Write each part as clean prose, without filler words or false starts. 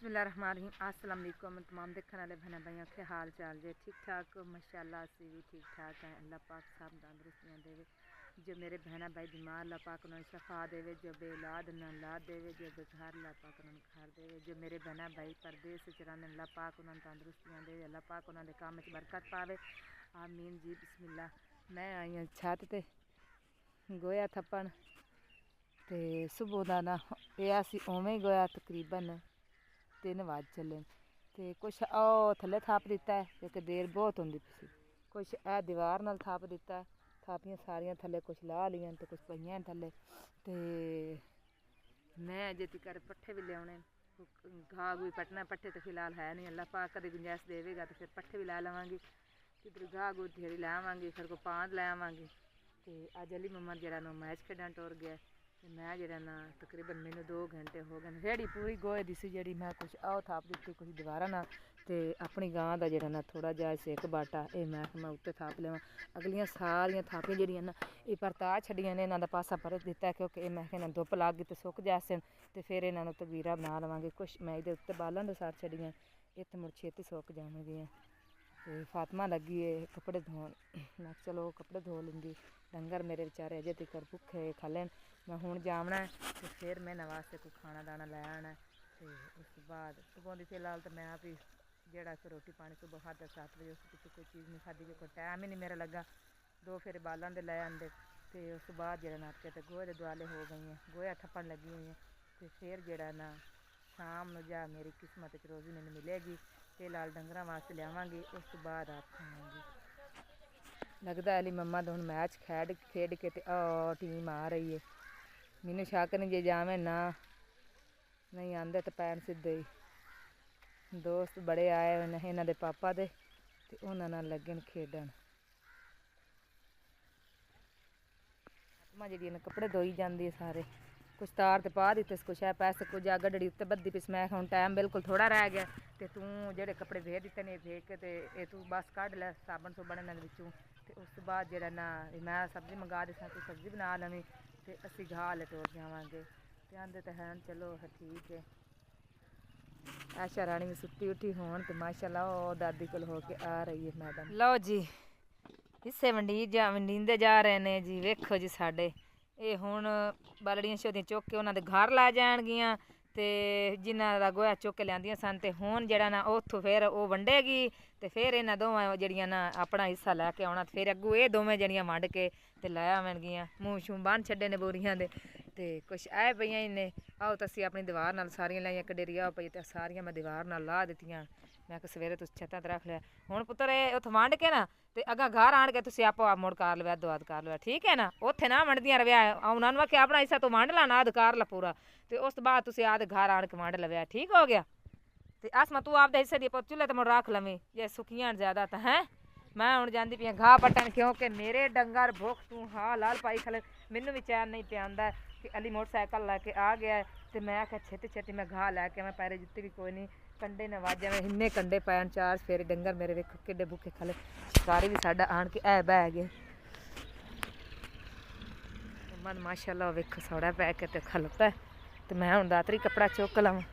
बिस्मिल्लाहिर्रहमानिर्रहीम अस्सलाम वालेकुम तमाम देखने वाले बहन भाइयों के हाल चाल जे ठीक ठाक माशाल्लाह से भी ठीक ठाक हैं। अल्लाह पाक सब तंदुरुस्तियाँ देवे। जो मेरे बहना भाई बीमार अल्लाह पाक उन्हें शफा देवे। जो बेऔलाद न औलाद देवे। जो बेघर अल्लाह पाक उन्हें घर देवे। जो मेरे बहना भाई परदेस चराने अल्लाह पाक उन्हें तंदुरुस्तियाँ देवे। अल्लाह पाक उन्होंने काम में बरकत पावे आमीन जी। बिस्मिल्लाह। मैं आई हूँ छत ते गोया थप्पन ते सुबह का ना यह असी उवें गोया तकरीबन 3 वज चले तो कुछ थले थप दिता है क्योंकि देर बहुत होंगी पी कुछ ए दीवार नाल थप दिता है थापियां सारियां थले कुछ ला लियां तो कुछ पईयां थले तो मैं अजे तक पट्ठे भी लियाने घा घू पट्टना पट्ठे तो फिलहाल है नहीं। अल्लाह पाक कभी गुंजाइश देवेगा तो फिर पट्ठे भी ला लवांगी किधर घा घू ढेरी लै आवांगी फिर को पांद लै आवांगी। तो अज अली मम्मा जरा मैच खेडन टुर गया मैं जरा ना तकरीबन मैंने 2 घंटे हो गए रेड़ी पूरी गोए दी सी जी मैं कुछ थाप दी कुछ दीवारा ना तो अपनी गां का जरा ना थोड़ा जहा सेक बाटा ये मैं उत्ते थाप लवां अगलियां सारियां थापियां जड़ियां ना ये परता छड़ियां ने इन्हां दा पासा पर दिता है क्योंकि मैं कहना धुप लग गई तो सुक जासन तो फिर इन्हां नूं तवीरा बना लवांगे कुछ मैं ये उत्ते बालन दे सार छड़ियां ये तो मुड़ छेती सुक जाणगियां। तो फातिमा लगी है कपड़े धोन मैं चलो कपड़े धो लूँगी डंगर मेरे बेचारे अजे तक भुखे खा मैं हूँ जावना तो फिर मैं वास्ते कोई खाना दाना लै आना तो उस बाद सुबह की फिलहाल तो मैं आप ही जड़ा फिर रोटी पानी सुबह खादा 7 बजे उस पिछले कोई चीज़ नहीं खाधी कोई टाइम ही नहीं मेरा लगा 2 फिर बालन दे लै आंदे तो उस बाद जरा नाटके तो गोहे के दुआले हो गई हैं गोया ठप्पन लगी हुई हैं तो फिर जरा ना शाम में जा मेरी किस्मत रोज़ी मैंने मिलेगी फिलहाल डंगर वास्ते लियावगी उस बाद आप खाऊँगी। लगता अली मम्मा तो हूँ मैच खेड के टीम आ रही है मैनू शक नहीं जे जावे ना नहीं आंदे तो पैन सीधे ही दोस्त बड़े आए हुए हैं इन्हों के पापा दे ते उन्होंने लगे खेडन जी कपड़े धोई जाती है सारे कुछ तार तो पा दिते कुछ है पैसे कुछ आ गड्डी उत्ते बद्धी पिस मैं हूँ टाइम बिल्कुल थोड़ा रह गया तो तू जेडे कपड़े भेज दिते ने भेज के ते तू बस कढ़ लै साबन सुबन इन्होंने विचों तो उस बाद जरा ना मैं सब्जी मंगा दी तू सब्जी बना लवी तो असी घा ले टोर जावे तो आंदे तो हैं चलो ठीक है। आशा रानी भी सुती उठी होन तो माशाल्लाह वो दादी कोल होके आ रही है मैडम। लो जी हिस्से वंडींदे जा रहे ने जी वेखो जी साडे ये हुण बालड़ियां शोदियां चुक के उन्होंने घर लै जाणगियां ते जिन्हां दा गोया चुक के लियांदियां सन ते हुण जरा ना उत्थों फिर वो वंडेगी ते फिर इन्हां दोवां जड़ियां ना अपना हिस्सा लैके आउणा फिर अग्गों ये दोवें जड़ियां वंड के ते लै आवणगियां मूँह शूह बन छड्डे ने बोरियां दे ते कुछ ऐ पईयां इन्ने आओ तो असीं अपनी दीवार नाल सारियां लाइयां कडेरी आओ पई ते सारियां मैं दीवार नाल ला दित्तियां मैं कि सवेरे तुस छत्तां ते रख लिया हुण पुत्तर उत्थों वंड के ना ते अग्गां घर आण के तुसीं आपो आप मुड़ कर लवै अद्धो अद्ध कर लवै ठीक है ना उत्थे ना वंडदियां रवेआ उन्हां नूं आखेआ अपना हिस्सा तू वंड ला ना अद्ध कर ला पूरा ते उस बाद तुसीं आदे घर आण के वंड लवै ठीक हो गया। ते आसमा तू आपदे हिस्से दी चुल्हे ते मुड़ रख लवीं जे सुक्कियां ज़्यादा तां हैं मैं हुण जांदी पई घाह पट्टन क्योंकि मेरे डंगर भुख तू हाँ लाल पाई खले मैनू भी चैन नहीं पिया आंदा कि अली मोटरसाइकिल लैके आ गया है तो मैं आख्या छेती छेती मैं घाह लैके मैं पैरे जुत्ती भी कोई नहीं कंडे ने वाजे में इन्ने कंडे पैन 4 फेरे डंगर मेरे वेखो किड्डे भुखे खले शिकारी भी साडा आण के ऐ बह गए मन माशाल्लाह वेखो सौड़ा पै के ते खलोता है तो मैं हुण दातरी कपड़ा चुक लवां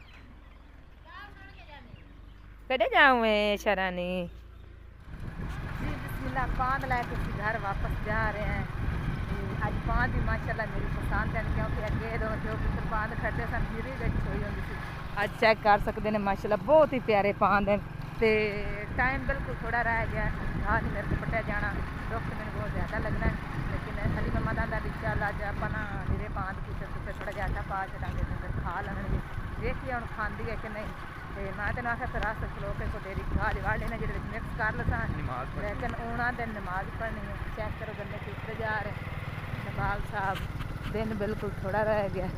कड़े जाऊँ शरानी जी बिस्मिल्लाह पांद लैके घर वापस जा रहे हैं। अज पांद भी माशाल्लाह मेरी पसंद है क्योंकि अगे दो जो पुत्र पांद खड़े सन मेरी गच होई होंदी सी अज चेक कर सकते हैं माशाल्लाह बहुत ही प्यारे पांद हैं तो टाइम बिल्कुल थोड़ा रह गया घाह नहीं मेरे को पट्टिया जाना दुख मैंने बहुत ज़्यादा लगना है लेकिन अली मम्मा का चल अज आप निरे पांद कुछ थोड़ा जहा आटा पा चलांगे डंगर खा लैणगे देखिए हम खाती है कि नहीं तो मैं तेन आख्या फिर रस खलो के डेरी घाह दी वाड़ लेना जो मिक्स कर लसा लेकिन आना दिन नमाज पढ़नी है चेक करो गन्ने कितने जा रहे नवाब साहब दिन बिल्कुल थोड़ा रह गया।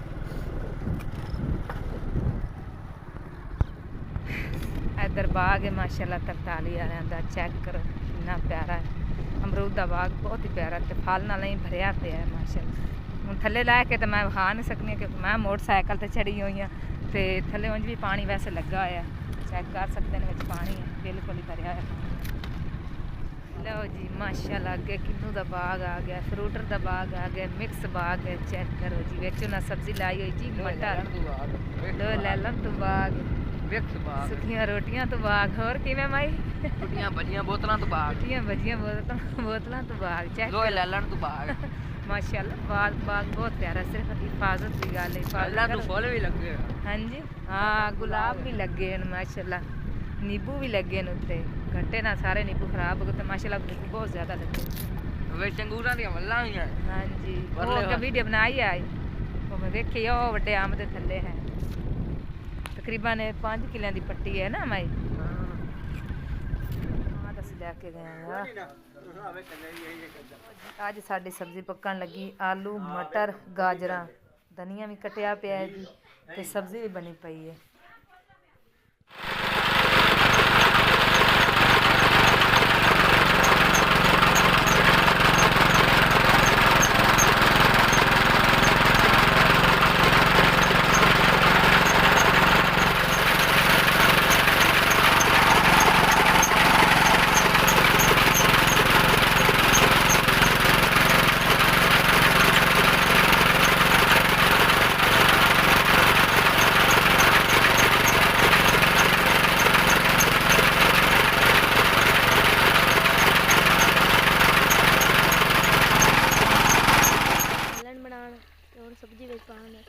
इधर बाग है माशाल्लाह 43 वालों का चेक करो कितना प्यारा है अमरूद का बाग बहुत ही प्यारा तो फल नाल ही भरिया पे है माशाल्लाह हूँ थले लै के तो मैं विखा नहीं सकनी क्योंकि मैं मोटरसाइकिल से चढ़ी हुई हाँ तो थले उंज भी पानी वैसे लगा है चेक कर सकते हैं पानी है बिल्कुल ही भरिया है। लो जी माशाल्लाह अगे किन्नू का बाग आ गया फ्रूटर का बाग आ गया मिक्स बाग है चेक करो जी बिच उन्हें सब्जी लाई हुई जी मटर लो लैलन तो बाग ਮਿਕਸ ਬਾਗ ਸੁੱਕੀਆਂ ਰੋਟੀਆਂ ਤੋਂ ਬਾਗ। ਹੋਰ ਕਿਵੇਂ ਮਾਈ? ਟੁੱਟੀਆਂ ਭੱਜੀਆਂ ਬੋਤਲਾਂ ਤੋਂ ਬਾਗ ਟੁੱਟੀਆਂ ਭੱਜੀਆਂ ਬੋਤਲਾਂ ਤੋਂ ਬਾਗ। ਚੈੱਕ ਲੋਹੇ ਲੈਲਣ ਤੋਂ ਬਾਗ ਮਾਸ਼ਾਅੱਲਾ ਬਾਗ ਬਹੁਤ ਪਿਆਰਾ। ਸਿਰਫ ਹਿਫਾਜ਼ਤ ਦੀ ਗੱਲ ਹੈ। ਅੱਲਾ ਨੂੰ ਫੁੱਲ ਵੀ ਲੱਗੇ ਹਾਂਜੀ ਹਾਂ ਗੁਲਾਬ ਵੀ ਲੱਗੇ ਹਨ ਮਾਸ਼ਾਅੱਲਾ। नींबू भी लगे ने उत्ते घंटे ना सारे नींबू खराब हो गए तो माशाल्लाह नींबू बहुत ज़्यादा लगे वे चंगूरा दी वल्ला ही है। हाँ जी वो एक वीडियो बनाई है वो मैं देखी ओ बड़े आम दे थल्ले है तकरीबन 5 किलों की पट्टी है ना माई। हाँ दस लैके गए अज साडी सब्जी पकन लगी आलू मटर गाजरा धनिया भी कटिया पिया है जी ते सब्जी भी बनी पई है। सब्जी ਵਿੱਚ ਪਾਉਣਾ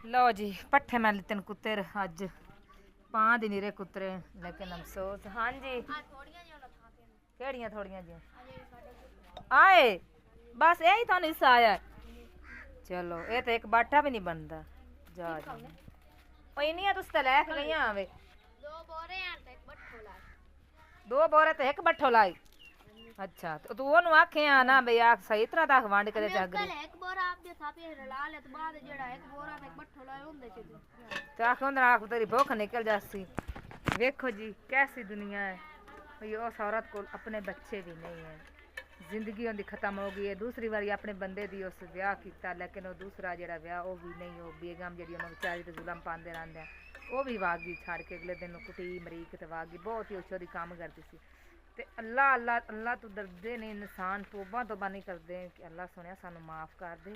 लो जी पट्ठे मैं लितन कुत्ते अज पां दी नीरे कुतरे लेकिन अफसोस। हाँ जी केड़ियां थोड़ियां जी आए बस यही तो हिस्सा आया। चलो ये तो एक बाटा भी नहीं बनता जा इनिया तुस तो लैक गई आवे 2 बोरे ते एक बट्ठो लाई। अच्छा तो तू ओनू आखे ना बई आ सही तरह दा वंड के चागरी एक बोरा आप दे थापे रला ले तो बाद जेड़ा एक बोरा ते एक बट्ठो लाए हुंदे च तो आखे उंदे आख तेरी भूख निकल जासी। देखो जी कैसी दुनिया है भई उस औरत को अपने बच्चे भी नहीं है जिंदगी उनकी खत्म हो गई है। दूसरी बारी अपने बंदे दी उस ब्याह किया लेकिन वो दूसरा जेड़ा ब्याह वो भी नहीं हो बेगम जी बेचारी तो जुलम पाते रहते हैं वो भी वागी छड़ के अगले दिन कुटी मरीक तो वागी बहुत ही उछो काम करती सी। ते अल्लाह अल्लाह अल्लाह तो डरते नहीं इंसान तोबा तोबा नहीं करते कि अल्लाह सुनिया सानू माफ़ कर दे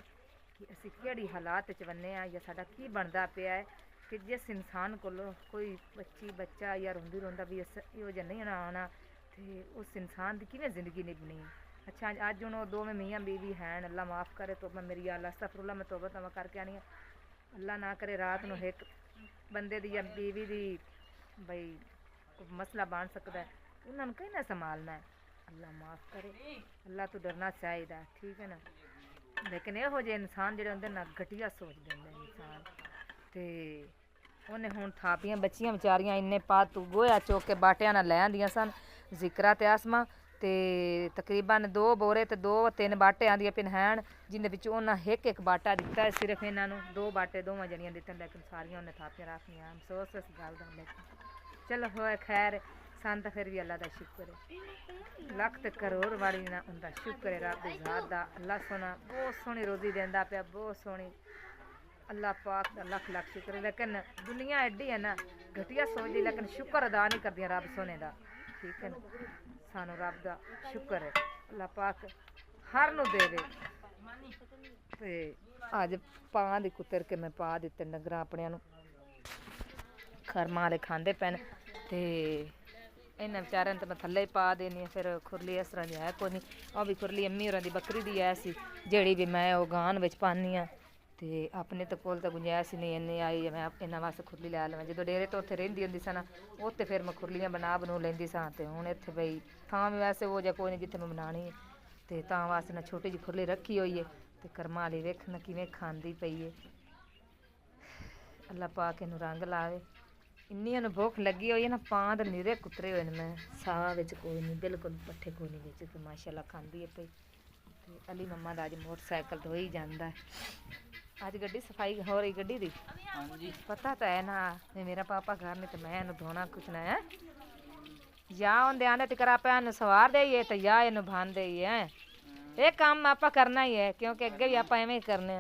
कि असी केड़ी हालात च बन्ने आ या साडा की बनदा पिया है कि जिस इंसान को कोई बच्ची बच्चा या रोंदी रोंदा भी इहो जिहा नहीं आना तो उस इंसान की किवें जिंदगी नहीं बनी। अच्छा अज हूँ दो में मियाँ बीवी हैं अल्लाह माफ़ करे तो मैं मेरी अल्लाह अस्तगफिरुल्लाह मैं तौबा तवा करके आनी अल्लाह ना करे रात को एक बंदे दी या बीवी दी बई मसला बन सकता है उन्होंने कहीं ना संभालना है। अल्लाह माफ़ करे अल्लाह तो डरना चाहिए ठीक है ना। लेकिन यहो जे इंसान जो होंगे ना घटिया सोच देंगे इंसान तो उन्हें हुण थापियां बच्चियां बेचारियां इन्ने पा तू गोया चौक के बाटिया ना लै आंदियां सन जिक्रा ते आसमा ते तकरीबन 2 बोरे ते 2-3 बाटे आंदियां पिन हैन जिंदे विच उन्हें एक बाटा दिता है सिर्फ इन्हों 2 बाटे दोवां जनियां दित्ते लेकिन सारियां उन्हें थापियां रखनियां अफसोस इस गल दा। लेकिन चलो होए खैर सन तो फिर भी अल्लाह का शुक्र है लख ते करोड़ वाली ना उनका शुक्र है रब दी ज़ात दा। अल्लाह सोना बहुत सोहनी रोजी देंदा पिया बहुत सोहनी अल्लाह पाक दा लख लख शुक्र है। लेकिन दुनिया एडी है ना घटिया सोचदी लेकिन शुक्र अदा नहीं करदियां रब सोने दा ठीक है ना। सानू रब दा शुक्र है अल्लाह पाक हर नू देवे ते अज पां दी कुतर के मैं पा दित्ते डंगरां अपणियां नू खरमां वाले खांदे पैन ते इन्हें बेचारे तो मैं थले ही पा देनी फिर खुरली इस तरह की है कोई नहीं और भी खुरली अम्मी होर की बकरी दी है सी जेड़ी भी मैं वो गान विच पानी हाँ तो अपने तो कोल तो गुंजाइश नहीं इन्नी आई मैं इन्होंने वास्ते खुरली लै लवां जो डेरे तो उत्थे रहिंदी हुंदी सी ना उत्थे फिर मैं खुरलियां बनू लैंदी सां ते हुण इत्थे बई थां भी वैसे वो जा कोई नहीं जित्थे मैं बनानी है तो तां वास्ते ना छोटी जी खुरली रखी हुई है तो कर्मा वाली वेख ना किवें खांदी पई है। अल्लाह पाक इनू रंग लावे इन्नी उन्हें भुख लगी हुई है ना पां तो नीरे कुतरे हुए मैं साह विच कोई नहीं बिल्कुल पट्ठे कोई नहीं बिच तो माशाल्लाह खांदी है पई ते अली मम्मा दा अज मोटरसाइकिल तो ही जांदा है अज गड्डी सफाई हो रही गड्डी दी पता तो है ना मेरा पापा घर नहीं तो मैं इनू धोना कुछ ना है या उन्हें आने टिकर आप सवार दे तो या इनू भान दे ये काम आप करना ही है क्योंकि अगे भी आप एवें ही करने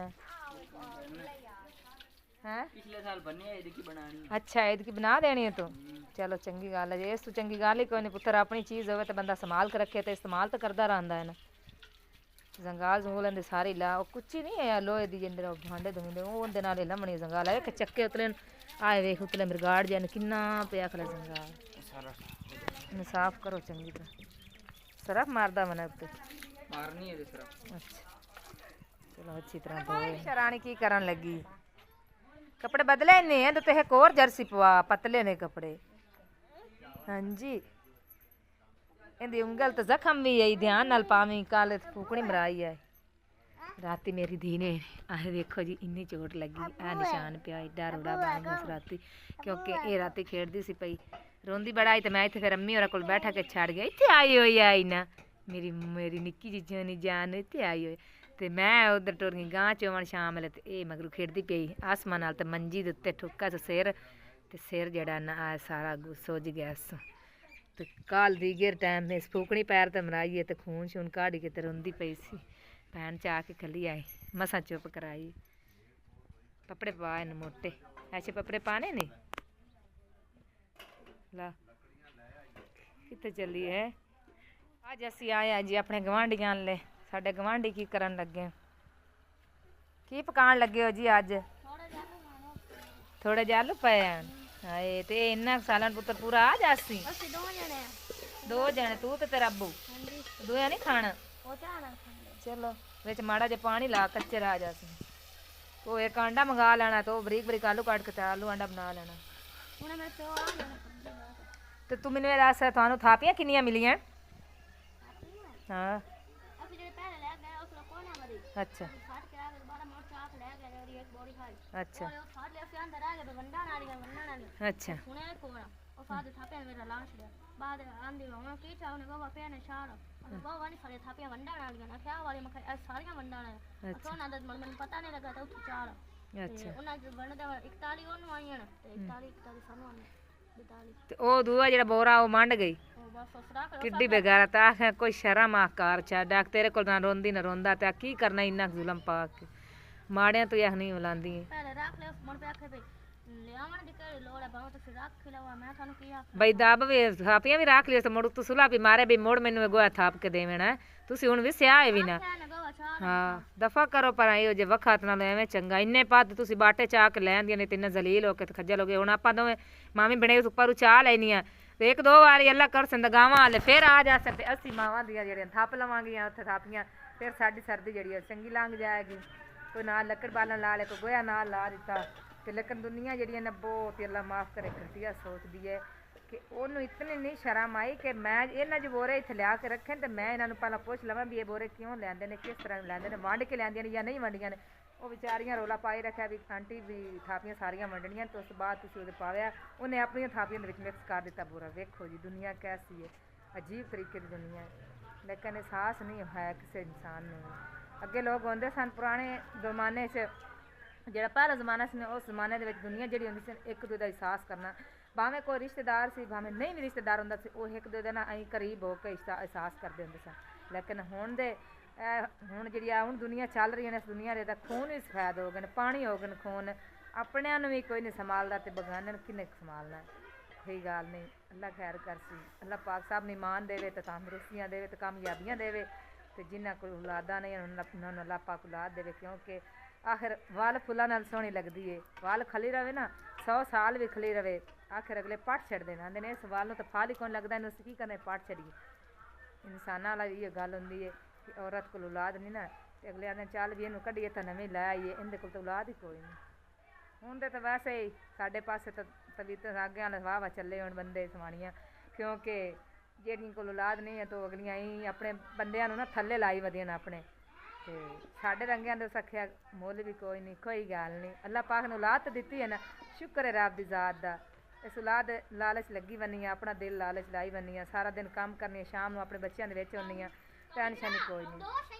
ਹੈ ਪਿਛਲੇ ਸਾਲ ਬੰਨੇ ਇਹਦੀ ਕੀ ਬਣਾਣੀ ਅੱਛਾ ਇਹਦੀ ਬਣਾ ਦੇਣੀ ਹੈ ਤੂੰ ਚਲੋ ਚੰਗੀ ਗੱਲ ਹੈ ਜੇ ਇਸ ਤੋਂ ਚੰਗੀ ਗੱਲ ਹੀ ਕੋਈ ਨਹੀਂ ਪੁੱਤਰ ਆਪਣੀ ਚੀਜ਼ ਹੋਵੇ ਤਾਂ ਬੰਦਾ ਸੰਭਾਲ ਕੇ ਰੱਖੇ ਤੇ ਇਸਤੇਮਾਲ ਤਾਂ ਕਰਦਾ ਰਹਿੰਦਾ ਹੈ ਨਾ ਜ਼ੰਗਾਲ ਜ਼ੰਗੂਲਾਂ ਦੇ ਸਾਰੇ ਲਾ ਉਹ ਕੁੱਚੀ ਨਹੀਂ ਹੈ ਲੋਹੇ ਦੀ ਜਿੰਦੇ ਉਹ ਭਾਂਡੇ ਧੋਂਦੇ ਉਹ ਉਹਦੇ ਨਾਲ ਹੀ ਲੰਮਣੀ ਜ਼ੰਗਾਲ ਹੈ ਕਿ ਚੱਕੇ ਉਤਲੇ ਆਏ ਵੇਖ ਉਤਲੇ ਮਿਰਗਾੜ ਜਾਨ ਕਿੰਨਾ ਪਿਆ ਖਲਾ ਜ਼ੰਗਾਲ ਸਾਰਾ ਇਹਨੂੰ ਸਾਫ਼ ਕਰੋ ਚੰਗੀ ਤਰ੍ਹਾਂ ਸਰਫ ਮਾਰਦਾ ਮਨਾ ਉੱਤੇ ਮਾਰਨੀ ਇਹਦੇ ਸਿਰ ਅੱਛਾ ਚਲੋ ਅੱਛੀ ਤਰ੍ਹਾਂ ਧੋਏ ਸ਼ਰਾਣੀ ਕੀ ਕਰਨ ਲੱਗੀ कपड़े बदले नहीं है तो एक और जर्सी पवा पतले ने कपड़े हाँ जी इहदी उंगल तो जख्म भी है ध्यान नाल पावी कल फूकनी मराई है राती मेरी धी ने आए देखो जी इन्नी चोट लगी आ निशान पिया एडा रोड़ा बन गया राती क्योंकि ये राती खेड़दी सी पई रोंदी बड़ा आई तो मैं इत्थे फिर अम्मी होरां कोल बैठा के छड़ गया इत्थे आई होई आई ना मेरी मेरी निक्की जी जानी जान इत्थे आई होई ਤੇ ਮੈਂ ਉਧਰ ਟੁਰ ਗਈ ਗਾਂ ਚੋਵਣ ਸ਼ਾਮ ਵੇਲੇ ਤੇ ਇਹ ਮਗਰੂ ਖੇਡਦੀ ਪਈ ਆਸਮਾਨ ਨਾਲ ਤੇ ਮੰਜੀ ਦੇ ਉੱਤੇ ਠੁੱਕਾ ਤੇ ਸਿਰ ਜਿਹੜਾ ਨਾ ਸਾਰਾ ਸੁੱਜ ਗਿਆ ਤੇ ਕੱਲ ਦੀ ਗਿਰ ਟਾਈਮ ਮੇ ਫੂਕਣੀ ਪੈਰ ਤੇ ਮਰਾਈਏ ਤੇ ਖੂਨ ਸ਼ੂਨ ਕਾਢ ਕੇ ਤੇ ਰੋਂਦੀ ਪਈ ਸੀ ਭੈਣ ਚਾ ਕੇ ਖਲੀ ਆਈ ਮਸਾਂ ਚੁੱਪ ਕਰਾਈ ਕੱਪੜੇ ਪਾ ਇਹਨੂੰ ਮੋਟੇ ਐਸੇ ਕੱਪੜੇ ਪਾਣੇ ਨੇ ਲਾ ਕਿੱਥੇ ਚੱਲੀ ਹੈ ਅੱਜ ਅਸੀਂ ਆਏ ਆ ਜੀ ਆਪਣੇ ਗਵਾਂਢੀਆਂ ਲੈ ਸਾਡੇ ਗਵਾਂਢੀ ਕੀ ਕਰਨ ਲੱਗੇ ਕੀ ਪਕਾਉਣ ਲੱਗੇ ਹੋ ਜੀ ਅੱਜ ਥੋੜੇ ਜਿਹਾ ਆਲੂ ਪਏ ਹਨ ਹਾਏ ਤੇ ਇੰਨਾ ਸਾਲਾਂ ਪੁੱਤਰ ਪੂਰਾ ਆ ਜਾਸੀ ਅਸੀਂ ਦੋ ਜਣੇ ਤੂੰ ਤੇ ਤੇਰਾ ਅੱਬੂ ਹਾਂਜੀ ਦੋਇਆ ਨਹੀਂ ਖਾਣਾ ਉਹ ਚਾਹਣਾ ਚਲੋ ਵਿੱਚ ਮਾੜਾ ਜਿਹਾ ਪਾਣੀ ਲਾ ਕੱਚੇ ਰਾਜ ਜਾਸੀ ਉਹ ਇੱਕ ਆਂਡਾ ਮੰਗਾ ਲੈਣਾ ਤੇ ਉਹ ਬਰੀਕ ਬਰੀਕ ਆਲੂ ਕੱਟ ਕੇ ਤੇ ਆਲੂ ਆਂਡਾ ਬਣਾ ਲੈਣਾ ਹੁਣ ਮੈਂ ਪਿਓ ਆ ਗਿਆ ਤੇ ਤੂੰ ਮੈਨੂੰ ਇਹ ਦੱਸ ਤੁਹਾਨੂੰ ਥਾਪੀਆਂ ਕਿੰਨੀਆਂ ਮਿਲੀਆਂ ਹਾਂ अच्छा अच्छा अच्छा ਉਹ ਦੂਆ ਜਿਹੜਾ ਬੋਰਾ ਉਹ ਮੰਡ ਗਈ ਕਿੱਡੀ ਬੇਗਾਰਾ ਤਾਂ ਆਖਿਆ ਕੋਈ ਸ਼ਰਮ ਆਕਾਰ ਛੱਡ ਤੇਰੇ ਕੋਲ ਨਾ ਰੋਂਦੀ ਨਾ ਰੋਂਦਾ ਤੇ ਕੀ ਕਰਨਾ ਇੰਨਾ ਜ਼ੁਲਮ ਪਾ ਕੇ ਮਾੜਿਆਂ ਤੋਂ ਇਹ ਨਹੀਂ ਬੁਲਾਉਂਦੀ ਬਈ ਦੱਬ ਵੀ ਥਾਪੀਆਂ ਵੀ ਰੱਖ ਲਿਓ ਤੇ ਮੁੜ ਤੂੰ ਸੁਲਾ ਵੀ ਮਾਰੇ ਵੀ ਮੁੜ ਮੈਨੂੰ ਗੋਆ ਥਾਪ ਕੇ ਦੇਵਣਾ ਤੁਸੀਂ ਹੁਣ ਵੀ ਸਿਆਏ ਵੀ ਨਾ ਹਾਂ ਦਫਾ ਕਰੋ ਪਰ ਇਹੋ ਜੇ ਵਖਤ ਨਾਲ ਐਵੇਂ ਚੰਗਾ ਇੰਨੇ ਪੱਦ ਤੁਸੀਂ ਬਾਟੇ ਚਾਹ ਕੇ ਲੈਂਦੀਆਂ ਨੇ ਤਿੰਨ ਜ਼ਲੀਲ ਹੋ ਕੇ ਤੇ ਖੱਜਲ ਹੋ ਗਏ ਹੁਣ ਆਪਾਂ ਦੋਵੇਂ ਮਾਮੀ ਬਣੇ ਉੱਪਰ ਚਾਹ ਲੈਣੀਆਂ ਤੇ ਇੱਕ ਦੋ ਵਾਰੀ ਅੱਲਾ ਕਰ ਸੰਦ ਗਾਵਾਂ ਵਾਲੇ ਫਿਰ ਆ ਜਾ ਸਕਦੇ ਅਸੀਂ ਮਾਵਾਂ ਦੀਆਂ ਜਿਹੜੀਆਂ ਥੱਪ ਲਵਾਂਗੀਆਂ ਉੱਥੇ ਥਾਪੀਆਂ ਫਿਰ ਸਾਡੀ ਸਰਦੀ ਜਿਹੜੀ ਹੈ ਚੰਗੀ ਲੰਘ ਜਾਏਗੀ ਕੋਈ ਨਾਲ ਲੱਕੜ ਬਾਲਣ ਲਾ ਲੈ ਕੋਈ ਗੋਇਆ ਨਾਲ ਲਾ ਦਿੱਤਾ ਤੇ ਲੇਕਿਨ ਦੁਨੀਆ ਜਿਹੜੀਆਂ ਨੇ ਬਹੁਤ ਅੱਲਾ ਮਾਫ ਕਰੇ ਘਟੀਆ ਸੋਚਦੀ ਹੈ ਕਿ ਉਹਨੂੰ ਇਤਨੀ ਨਹੀਂ ਸ਼ਰਮ ਆਈ ਕਿ ਮੈਂ ਇਹਨਾਂ ਜੋ ਬੋਰੇ ਇੱਥੇ ਲਿਆ ਕੇ ਰੱਖੇ ਤੇ ਮੈਂ ਇਹਨਾਂ ਨੂੰ ਪਹਿਲਾਂ ਪੁੱਛ ਲਵਾਂ ਵੀ ਇਹ ਬੋਰੇ ਕਿਉਂ ਲੈਂਦੇ ਨੇ ਕਿਸ ਤਰ੍ਹਾਂ ਲੈਂਦੇ ਨੇ ਵੰਡ ਕੇ ਲੈਂਦੀਆਂ ਨੇ ਜਾਂ ਨਹੀਂ ਵੰਡੀਆਂ ਨੇ ਉਹ ਵਿਚਾਰੀਆਂ ਰੋਲਾ ਪਾਈ ਰੱਖਿਆ ਵੀ ਆਂਟੀ ਵੀ ਥਾਪੀਆਂ ਸਾਰੀਆਂ ਵੰਡਣੀਆਂ ਤੇ ਉਸ ਤੋਂ ਬਾਅਦ ਤੁਸੀਂ ਉਹਦੇ ਪਾਇਆ ਉਹਨੇ ਆਪਣੀਆਂ ਥਾਪੀਆਂ ਦੇ ਵਿੱਚ ਮਿਕਸ ਕਰ ਦਿੱਤਾ ਬੋਰਾ ਵੇਖੋ ਜੀ ਦੁਨੀਆ ਕੈਸੀ ਹੈ ਅਜੀਬ ਤਰੀਕੇ ਦੀ ਦੁਨੀਆ ਹੈ ਲੇਕਿਨ ਅਹਿਸਾਸ ਨਹੀਂ ਹੋਇਆ ਕਿਸੇ ਇਨਸਾਨ ਨੂੰ ਅੱਗੇ ਲੋਕ ਹੁੰਦੇ ਸਨ ਪੁਰਾਣੇ ਜ਼ਮਾਨੇ 'ਚ ਜਿਹੜਾ ਪਹਿਲਾ ਜ਼ਮਾਨਾ ਸੀ ਉਸ ਜ਼ਮਾਨੇ ਦੇ ਵਿੱਚ ਦੁਨੀਆ ਜਿਹੜੀ ਹੁੰਦੀ ਸੀ ਇੱਕ ਦੂਜੇ ਦਾ ਅਹਿਸਾਸ ਕਰਨਾ ਭਾਵੇਂ ਕੋਈ ਰਿਸ਼ਤੇਦਾਰ ਸੀ ਭਾਵੇਂ ਨਹੀਂ ਵੀ ਰਿਸ਼ਤੇਦਾਰ ਹੁੰਦਾ ਸੀ ਉਹ ਇੱਕ ਦੂਜੇ ਦੇ ਨਾਲ ਅਸੀਂ ਕਰੀਬ ਹੋ ਕੇ ਅਹਿਸਾਸ ਕਰਦੇ ਹੁੰਦੇ ਸਨ ਲੇਕਿਨ ਹੁਣ ਜਿਹੜੀ ਆ ਹੁਣ ਦੁਨੀਆ ਚੱਲ ਰਹੀ ਹੈ ਇਸ ਦੁਨੀਆ ਦੇ ਤਾਂ ਖੂਨ ਵੀ ਸਫੈਦ ਹੋ ਗਏ ਨੇ ਪਾਣੀ ਹੋ ਗਏ ਨੇ ਖੂਨ ਆਪਣਿਆਂ ਨੂੰ ਵੀ ਕੋਈ ਨਹੀਂ ਸੰਭਾਲਦਾ ਤੇ ਬਗਾਨਿਆਂ ਨੂੰ ਕਿੰਨੇ ਸੰਭਾਲਣਾ ਕੋਈ ਗੱਲ ਨਹੀਂ ਅੱਲਾ ਖੈਰ ਕਰਸੀ ਅੱਲਾ ਪਾਕ ਸਾਹਿਬ ਨੂੰ ਇਮਾਨ ਦੇਵੇ ਤੇ ਤੰਦਰੁਸਤੀਆਂ ਦੇਵੇ ਤੇ ਕਾਮਯਾਬੀਆਂ ਦੇਵੇ ਤੇ ਜਿਨ੍ਹਾਂ ਕੋਲ ਔਲਾਦਾਂ ਨਹੀਂ ਉਹਨਾਂ ਨੂੰ ਅੱਲਾ ਪਾਕ ਔਲਾਦ ਦੇਵੇ ਕਿਉਂਕਿ ਆਖਿਰ ਵਾਲ ਫੁੱਲਾਂ ਨਾਲ ਸੋਹਣੀ ਲੱਗਦੀ ਏ ਵਾਲ ਖਲੀ ਰਵੇ ਨਾ 100 ਸਾਲ ਵੀ ਖਲੀ ਰਵੇ ਆਖਿਰ ਅਗਲੇ ਪੱਟ ਛੱਡ ਦੇਣਾ ਆਂਦੇ ਨੇ ਇਸ ਵਾਲ ਨੂੰ ਤਾਂ ਫਲ ਹੀ ਕੌਣ ਲੱਗਦਾ ਇਹਨੂੰ ਅਸੀਂ ਕੀ ਕਰਨਾ ਪੱਟ ਛੱਡੀਏ ਇਨਸਾਨਾਂ ਵਾਲਾ ਇਹ ਗੱਲ ਹੁੰਦੀ ਹੈ ਕਿ ਔਰਤ ਕੋਲ ਔਲਾਦ ਨਹੀਂ ਨਾ ਤੇ ਅਗਲੇ ਆਂਦੇ ਚੱਲ ਵੀ ਇਹਨੂੰ ਕੱਢੀਏ ਤਾਂ ਨਵੀਂ ਲੈ ਆਈਏ ਇਹਦੇ ਕੋਲ ਤਾਂ ਔਲਾਦ ਹੀ ਕੋਈ ਨਹੀਂ ਹੁਣ ਤਾਂ ਵੈਸੇ ਹੀ ਸਾਡੇ ਪਾਸੇ ਤਾਂ ਤਬੀਅਤ ਅੱਗੇ ਵਾਲੇ ਵਾਹ ਚੱਲੇ ਹੁਣ ਬੰਦੇ ਸਵਾਣੀਆਂ ਕਿਉਂਕਿ ਜਿਹੜੀਆਂ ਕੋਲ ਔਲਾਦ ਨਹੀਂ ਹੈ ਤਾਂ ਅਗਲੀਆਂ ਹੀ ਆਪਣੇ ਬੰਦਿਆਂ ਨੂੰ ਨਾ ਥੱਲੇ ਲਾਈ ਵਧੀਆਂ ਨਾ ਆਪਣੇ ਤੇ ਸਾਡੇ ਰੰਗਿਆਂ ਦੇ ਸਖਿਆ ਮੁੱਲ ਵੀ ਕੋਈ ਨਹੀਂ ਕੋਈ ਗੱਲ ਨਹੀਂ ਅੱਲਾ ਪਾਕ ਨੇ ਔਲਾਦ ਤਾਂ ਦਿੱਤੀ ਹੈ ਨਾ ਸ਼ੁਕਰ ਹੈ ਰੱਬ ਦੀ ਜ਼ਾਤ ਦਾ ਇਸ ਔਲਾਦ ਲਾਲਚ ਲੱਗੀ ਬੰਨੀ ਆ ਆਪਣਾ ਦਿਲ ਲਾਲਚ ਲਾਈ ਬੰਨੀ ਆ ਸਾਰਾ ਦਿਨ ਕੰਮ ਕਰਨੀ ਸ਼ਾਮ ਨੂੰ ਆਪਣੇ ਬੱਚਿਆਂ ਦੇ ਵਿੱਚ ਹੁੰਦੀ ਆ ਟੈਨਸ਼ਨ ਹੀ ਕੋਈ ਨਹੀਂ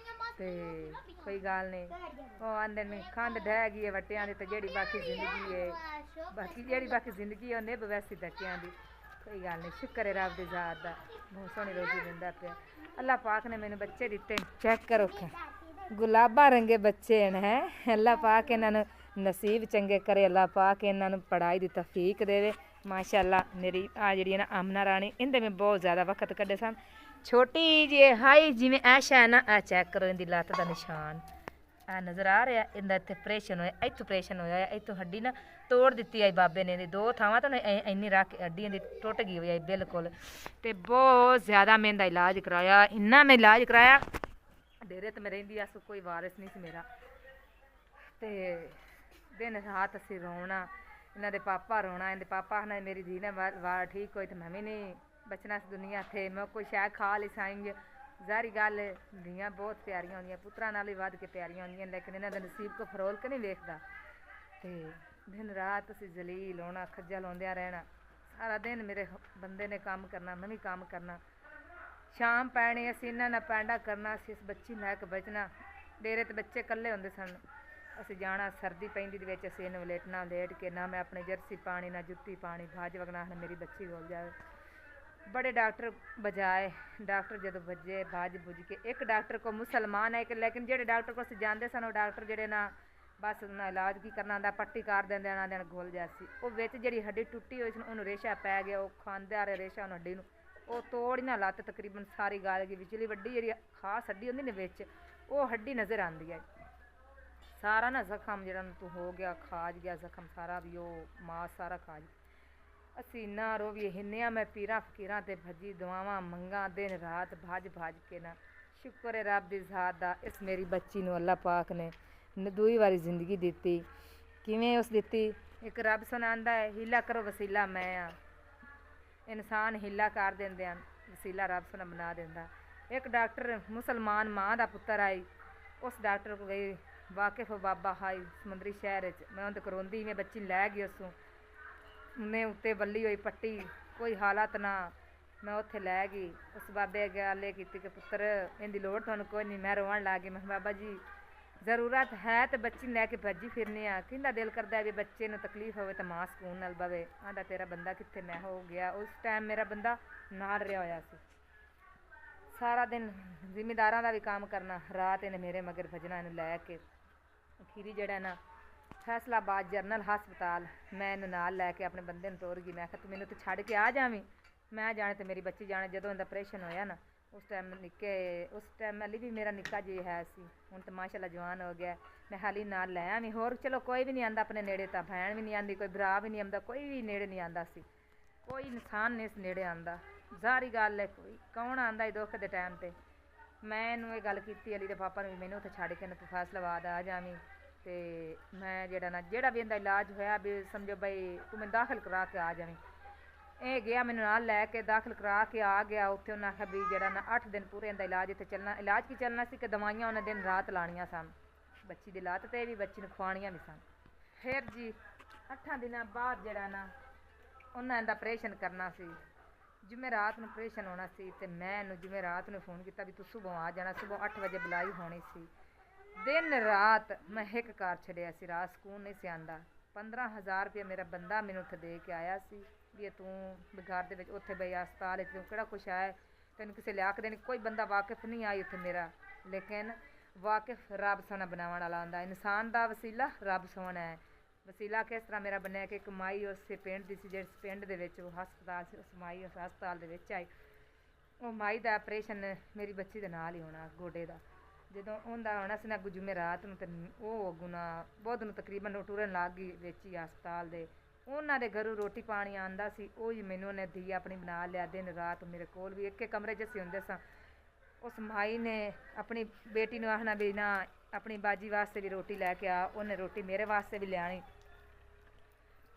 ਤੇ ਕੋਈ ਗੱਲ ਨਹੀਂ ਉਹ ਆਂਦੇ ਨੇ ਖੰਡ ਢਹਿ ਗਈ ਹੈ ਵੱਟਿਆਂ ਦੀ ਤੇ ਜਿਹੜੀ ਬਾਕੀ ਜ਼ਿੰਦਗੀ ਹੈ ਬਾਕੀ ਜ਼ਿੰਦਗੀ ਉਹ ਨਿਭ ਵੈਸੀ ਧੱਕਿਆਂ ਦੀ ਕੋਈ ਗੱਲ ਨਹੀਂ ਸ਼ੁਕਰ ਹੈ ਰੱਬ ਦੀ ਜ਼ਾਤ ਦਾ ਬਹੁਤ ਸੋਹਣੀ ਰੋਜ਼ੀ ਦਿੰਦਾ ਪਿਆ ਅੱਲਾ ਪਾਕ ਨੇ ਮੈਨੂੰ ਬੱਚੇ ਦਿੱਤੇ ਚੈੱਕ ਕਰੋ ਗੁਲਾਬਾਂ ਰੰਗੇ ਬੱਚੇ ਨੇ ਹੈ ਅੱਲਾ ਪਾਕ ਇਹਨਾਂ ਨੂੰ ਨਸੀਬ ਚੰਗੇ ਕਰੇ ਅੱਲਾ ਪਾਕ ਇਹਨਾਂ ਨੂੰ ਪੜ੍ਹਾਈ ਦੀ ਤੌਫੀਕ ਦੇਵੇ। ਮਾਸ਼ਾਅੱਲਾ ਮੇਰੀ ਆ ਜਿਹੜੀ ਹੈ ਨਾ ਆਮਨਾ ਰਾਣੀ, ਇਹਦੇ ਮੈਂ ਬਹੁਤ ਜ਼ਿਆਦਾ ਵਕਤ ਕੱਢੇ ਸਨ। ਛੋਟੀ ਜਿਹੀ ਹਾਈ ਜਿਵੇਂ ਐਸ਼ਾ ਹੈ ਨਾ, ਆ ਚੈੱਕ ਕਰੋ ਇਹਦੀ ਲੱਤ ਦਾ ਨਿਸ਼ਾਨ ਆ ਨਜ਼ਰ ਆ ਰਿਹਾ। ਇਹਦਾ ਇੱਥੇ ਆਪਰੇਸ਼ਨ ਹੋਇਆ, ਇੱਥੋਂ ਆਪਰੇਸ਼ਨ ਹੋਇਆ, ਇੱਥੋਂ ਹੱਡੀ ਨਾ ਤੋੜ ਦਿੱਤੀ ਆਈ ਬਾਬੇ ਨੇ। ਇਹਦੀ 2 ਥਾਵਾਂ ਤੋਂ ਇੰਨੀ ਰੱਖ ਹੱਡੀ ਇਹਦੀ ਟੁੱਟ ਗਈ ਹੋਈ ਬਿਲਕੁਲ। ਤੇ ਬਹੁਤ ਜ਼ਿਆਦਾ ਮੈਂ ਇਹਦਾ ਇਲਾਜ ਕਰਾਇਆ, ਇੰਨਾ ਮੈਂ ਇਲਾਜ ਕਰਾਇਆ। ਡੇਰੇ ਤੇ ਮੈਂ ਰਹਿੰਦੀ ਆ, ਸੋ ਕੋਈ ਵਾਰਿਸ ਨਹੀਂ ਸੀ ਮੇਰਾ। ਤੇ ਦਿਨ ਰਾਤ ਅਸੀਂ ਰੋਣਾ, ਇਹਨਾਂ ਦੇ ਪਾਪਾ ਰੋਣਾ। ਇਹਦੇ ਪਾਪਾ ਨੇ ਮੇਰੀ धी ने वार ठीक होई तो मैं भी नहीं बचना इस दुनिया थे, मैं कोई शायद खा ली साएंगे। ਜ਼ਾਹਰੀ ਗੱਲ ਧੀਆਂ ਬਹੁਤ ਪਿਆਰੀਆਂ ਹੁੰਦੀਆਂ, ਪੁੱਤਰਾਂ ਨਾਲ ਵੀ ਵੱਧ ਕੇ ਪਿਆਰੀਆਂ ਹੁੰਦੀਆਂ, ਲੇਕਿਨ ਇਹਨਾਂ ਦਾ ਨਸੀਬ ਕੋ ਫਰੋਲ ਕੇ ਨਹੀਂ ਵੇਖਦਾ। ਤੇ ਦਿਨ ਰਾਤ ਅਸੀਂ ਜਲੀਲ ਹੋਣਾ, ਖੱਜਲ ਹੁੰਦਿਆਂ ਰਹਿਣਾ। ਸਾਰਾ ਦਿਨ ਮੇਰੇ ਬੰਦੇ ਨੇ ਕੰਮ ਕਰਨਾ, ਮੈਂ ਵੀ ਕੰਮ ਕਰਨਾ। ਸ਼ਾਮ ਪੈਣੀ ਅਸੀਂ ਇਹਨਾਂ ਨਾਲ ਪੈਂਡਾ ਕਰਨਾ, ਅਸੀਂ ਇਸ ਬੱਚੀ ਲੈ ਕੇ ਬਚਣਾ। ਡੇਰੇ ਤੇ ਬੱਚੇ ਇਕੱਲੇ ਹੁੰਦੇ ਸਨ, ਅਸੀਂ ਜਾਣਾ ਸਰਦੀ ਪੈਂਦੀ ਦੇ ਵਿੱਚ ਅਸੀਂ ਇਹਨੂੰ ਲੇਟਣਾ, ਲੇਟ ਕੇ ਨਾ ਮੈਂ ਆਪਣੀ ਜਰਸੀ ਪਾਣੀ ਨਾ ਜੁੱਤੀ ਪਾਣੀ, ਭਾਜ ਵਗਣਾ ਮੇਰੀ ਬੱਚੀ ਬੋਲ ਜਾਵੇ। बड़े डॉक्टर बजाए, डॉक्टर जो बजे बाज बुझ के, एक डॉक्टर को मुसलमान है, लेकिन जो डॉक्टर को जाते सन वो डॉक्टर जोड़े ना बस ना इलाज की करना आंदा, पट्टी कर देंगे ना दिन घुल जासी। वो बिच जी हड्डी टुटी हुई सी, उन्होंने रेशा पै गया, वो खाते आ रहे रेशा हड्डी वो तोड़ ना लत्त तकरीबन सारी गाल गई। विचली वड्डी जी खास हड्डी होंगी ने बिच वो हड्डी नज़र आती है। सारा ना जख्म जो तू हो गया, खाज गया जख्म सारा, भी वो मास सारा खाज। ਅਸੀਂ ਨਾ ਰੋਵੀਏ ਹਿੰਨਿਆ, ਮੈਂ ਪੀਰਾਂ ਫਕੀਰਾਂ ਤੇ ਭੱਜੀ ਦੁਆਵਾਂ ਮੰਗਾ ਦਿਨ ਰਾਤ ਭੱਜ ਭੱਜ ਕੇ ਨਾ। ਸ਼ੁਕਰ ਹੈ ਰੱਬ ਦੀ ਜ਼ਾਤ ਦਾ, ਇਸ ਮੇਰੀ ਬੱਚੀ ਨੂੰ ਅੱਲਾ ਪਾਕ ਨੇ ਦੂਈ ਵਾਰੀ ਜ਼ਿੰਦਗੀ ਦਿੱਤੀ। ਕਿਵੇਂ ਉਸ ਦਿੱਤੀ? ਇੱਕ ਰੱਬ ਸੁਣਾਉਂਦਾ ਹੈ, ਹੀਲਾ ਕਰੋ ਵਸੀਲਾ ਮੈਂ ਆ। ਇਨਸਾਨ ਹੀਲਾ ਕਰ ਦਿੰਦੇ ਹਨ, ਵਸੀਲਾ ਰੱਬ ਸੁਣਾ ਬਣਾ ਦਿੰਦਾ। ਇੱਕ ਡਾਕਟਰ ਮੁਸਲਮਾਨ ਮਾਂ ਦਾ ਪੁੱਤਰ ਆਈ, ਉਸ ਡਾਕਟਰ ਕੋਲ ਗਈ, ਵਾਕਿਫ ਬਾਬਾ ਹਾਈ ਸਮੁੰਦਰੀ ਸ਼ਹਿਰ 'ਚ। ਮੈਂ ਉਹਦੇ ਕਰੋਂਦੀ ਮੈਂ ਬੱਚੀ ਲੈ ਗਈ ਉਸੋਂ, ਉਹਨੇ ਉੱਤੇ ਬੱਲੀ ਹੋਈ ਪੱਟੀ, ਕੋਈ ਹਾਲਤ ਨਾ। ਮੈਂ ਉੱਥੇ ਲੈ ਗਈ, ਉਸ ਬਾਬੇ ਗੱਲ ਕੀਤੀ ਕਿ ਪੁੱਤਰ ਇਹਦੀ ਲੋੜ ਤੁਹਾਨੂੰ ਕੋਈ ਨਹੀਂ। ਮੈਂ ਰੋਣ ਲੱਗ ਗਈ, ਮੈਂ ਬਾਬਾ ਜੀ ਜ਼ਰੂਰਤ ਹੈ ਤੇ ਬੱਚੀ ਲੈ ਕੇ ਭੱਜੀ ਫਿਰਨੀ ਆ। ਕਹਿੰਦਾ ਦਿਲ ਕਰਦਾ ਵੀ ਬੱਚੇ ਨੂੰ ਤਕਲੀਫ ਹੋਵੇ ਤਾਂ ਮਾਂ ਸਕੂਨ ਨਾਲ ਬਵੇ। ਆਂਦਾ ਤੇਰਾ ਬੰਦਾ ਕਿੱਥੇ? ਮੈਂ ਹੋ ਗਿਆ। ਉਸ ਟਾਈਮ ਮੇਰਾ ਬੰਦਾ ਨਾਲ ਰਿਹਾ ਹੋਇਆ ਸੀ। ਸਾਰਾ ਦਿਨ ਜ਼ਿਮੀਦਾਰਾਂ ਦਾ ਵੀ ਕੰਮ ਕਰਨਾ, ਰਾਤ ਇਹਨੇ ਮੇਰੇ ਮਗਰ ਭਜਣਾ ਇਹਨੂੰ ਲੈ ਕੇ। ਅਖੀਰੀ ਜਿਹੜਾ ਨਾ ਫੈਸਲਾਬਾਦ ਜਨਰਲ ਹਸਪਤਾਲ ਮੈਂ ਇਹਨੂੰ ਨਾਲ ਲੈ ਕੇ ਆਪਣੇ ਬੰਦੇ ਨੂੰ ਤੋਰ ਗਈ। ਮੈਂ ਕਿਹਾ ਤੂੰ ਮੈਨੂੰ ਤਾਂ ਛੱਡ ਕੇ ਆ ਜਾਵੀਂ, ਮੈਂ ਜਾਣੇ ਤੇ ਮੇਰੀ ਬੱਚੀ ਜਾਣੇ। ਜਦੋਂ ਇਹਦਾ ਆਪਰੇਸ਼ਨ ਹੋਇਆ ਨਾ ਉਸ ਟਾਈਮ ਅਲੀ ਵੀ ਮੇਰਾ ਨਿੱਕਾ ਜਿਹਾ ਹੈ ਸੀ, ਹੁਣ ਤਾਂ ਮਾਸ਼ਾਅੱਲਾ ਜਵਾਨ ਹੋ ਗਿਆ। ਮੈਂ ਹਾਲੀ ਨਾਲ ਲੈ ਆਵੀਂ। ਹੋਰ ਚਲੋ ਕੋਈ ਵੀ ਨਹੀਂ ਆਂਦਾ ਆਪਣੇ ਨੇੜੇ, ਤਾਂ ਭੈਣ ਵੀ ਨਹੀਂ ਆਂਦੀ, ਕੋਈ ਭਰਾ ਵੀ ਨਹੀਂ ਆਉਂਦਾ, ਕੋਈ ਵੀ ਨੇੜੇ ਨਹੀਂ ਆਂਦਾ ਸੀ। ਕੋਈ ਇਨਸਾਨ ਨਹੀਂ ਇਸ ਨੇੜੇ ਆਂਦਾ। ਜ਼ਾਹਰੀ ਗੱਲ ਹੈ, ਕੋਈ ਕੌਣ ਆਂਦਾ ਇਹ ਦੁੱਖ ਦੇ ਟਾਈਮ 'ਤੇ। ਮੈਂ ਇਹਨੂੰ ਇਹ ਗੱਲ ਕੀਤੀ ਅਲੀ ਦੇ ਪਾਪਾ ਨੂੰ ਵੀ ਮੈਨੂੰ ਉੱਥੇ ਛੱਡ ਕੇ ਨਾ ਤੂੰ ਫੈਸਲਾਬਾਦ ਆ ਜਾਵੀਂ। ਤੇ ਮੈਂ ਜਿਹੜਾ ਵੀ ਇਹਦਾ ਇਲਾਜ ਹੋਇਆ ਵੀ ਸਮਝੋ ਬਈ ਤੂੰ ਮੈਨੂੰ ਦਾਖਲ ਕਰਾ ਕੇ ਆ ਜਾਵੀਂ। ਇਹ ਗਿਆ ਮੈਨੂੰ ਨਾਲ ਲੈ ਕੇ ਦਾਖਲ ਕਰਾ ਕੇ ਆ ਗਿਆ। ਉੱਥੇ ਉਹਨਾਂ ਆਖਿਆ ਵੀ 8 ਦਿਨ ਪੂਰੇ ਇਹਦਾ ਇਲਾਜ ਇੱਥੇ ਚੱਲਣਾ। ਇਲਾਜ ਕੀ ਚੱਲਣਾ ਸੀ ਕਿ ਦਵਾਈਆਂ ਉਹਨਾਂ ਦਿਨ ਰਾਤ ਲਾਉਣੀਆਂ ਸਨ, ਬੱਚੀ ਦੀ ਲੱਤ 'ਤੇ ਵੀ, ਬੱਚੀ ਨੂੰ ਖਵਾਉਣੀਆਂ ਵੀ ਸਨ। ਫਿਰ ਜੀ 8 ਦਿਨਾਂ ਬਾਅਦ ਉਹਨਾਂ ਇਹਦਾ ਆਪਰੇਸ਼ਨ ਕਰਨਾ ਸੀ। ਜਿਵੇਂ ਰਾਤ ਨੂੰ ਆਪਰੇਸ਼ਨ ਹੋਣਾ ਸੀ ਤੇ ਮੈਂ ਇਹਨੂੰ ਜਿਵੇਂ ਰਾਤ ਨੂੰ ਫੋਨ ਕੀਤਾ ਵੀ ਤੂੰ ਸੁਬਹ ਆ ਜਾਣਾ। ਸੁਬਹ 8 ਵਜੇ ਬੁਲਾਈ ਹੋਣੀ ਸੀ। ਦਿਨ ਰਾਤ ਮੈਂ ਇੱਕ ਕਾਰ ਛੱਡਿਆ ਸੀ, ਰਾਤ ਸਕੂਨ ਨਹੀਂ ਸੀ ਆਉਂਦਾ। 15,000 ਰੁਪਇਆ ਮੇਰਾ ਬੰਦਾ ਮੈਨੂੰ ਉੱਥੇ ਦੇ ਕੇ ਆਇਆ ਸੀ ਵੀ ਤੂੰ ਘਰ ਦੇ ਵਿੱਚ ਉੱਥੇ ਬਈ ਹਸਪਤਾਲ ਤੂੰ ਕਿਹੜਾ ਕੁਛ ਆਇਆ, ਤੈਨੂੰ ਕਿਸੇ ਲਿਆ ਕੇ ਦੇਣੀ। ਕੋਈ ਬੰਦਾ ਵਾਕਿਫ ਨਹੀਂ ਆਈ ਉੱਥੇ ਮੇਰਾ, ਲੇਕਿਨ ਵਾਕਿਫ ਰੱਬ ਸੋਹਣਾ ਬਣਾਉਣ ਵਾਲਾ ਹੁੰਦਾ। ਇਨਸਾਨ ਦਾ ਵਸੀਲਾ ਰੱਬ ਸੋਹਣਾ ਹੈ। ਵਸੀਲਾ ਕਿਸ ਤਰ੍ਹਾਂ ਮੇਰਾ ਬਣਿਆ ਕਿ ਇੱਕ ਮਾਈ ਉਸੇ ਪਿੰਡ ਦੀ ਸੀ, ਜਿਸ ਪਿੰਡ ਦੇ ਵਿੱਚ ਉਹ ਹਸਪਤਾਲ ਸੀ, ਉਸ ਮਾਈ ਉਸ ਹਸਪਤਾਲ ਦੇ ਵਿੱਚ ਆਈ। ਉਹ ਮਾਈ ਦਾ ਆਪਰੇਸ਼ਨ ਮੇਰੀ ਬੱਚੀ ਦੇ ਨਾਲ ਹੀ ਹੋਣਾ, ਗੋਡੇ ਦਾ। ਜਦੋਂ ਉਹਦਾ ਹੋਣਾ ਸੀ ਨਾ ਜੁਮੇਰਾਤ ਨੂੰ, ਤੇ ਉਹ ਗੁਨਾ ਬੁੱਧ ਨੂੰ ਤਕਰੀਬਨ ਟੁਰਨ ਲੱਗ ਗਈ ਵਿੱਚ ਹੀ ਹਸਪਤਾਲ ਦੇ। ਉਹਨਾਂ ਦੇ ਘਰੋਂ ਰੋਟੀ ਪਾਣੀ ਆਉਂਦਾ ਸੀ, ਉਹ ਹੀ ਮੈਨੂੰ ਉਹਨੇ ਧੀ ਆਪਣੀ ਬਣਾ ਲਿਆ। ਦਿਨ ਰਾਤ ਮੇਰੇ ਕੋਲ ਵੀ ਇੱਕ ਕਮਰੇ 'ਚ ਅਸੀਂ ਹੁੰਦੇ ਸਾਂ। ਉਸ ਮਾਈ ਨੇ ਆਪਣੀ ਬੇਟੀ ਨੂੰ ਆਖਣਾ ਵੀ ਨਾ ਆਪਣੀ ਬਾਜੀ ਵਾਸਤੇ ਵੀ ਰੋਟੀ ਲੈ ਕੇ ਆ। ਉਹਨੇ ਰੋਟੀ ਮੇਰੇ ਵਾਸਤੇ ਵੀ ਲਿਆਣੀ।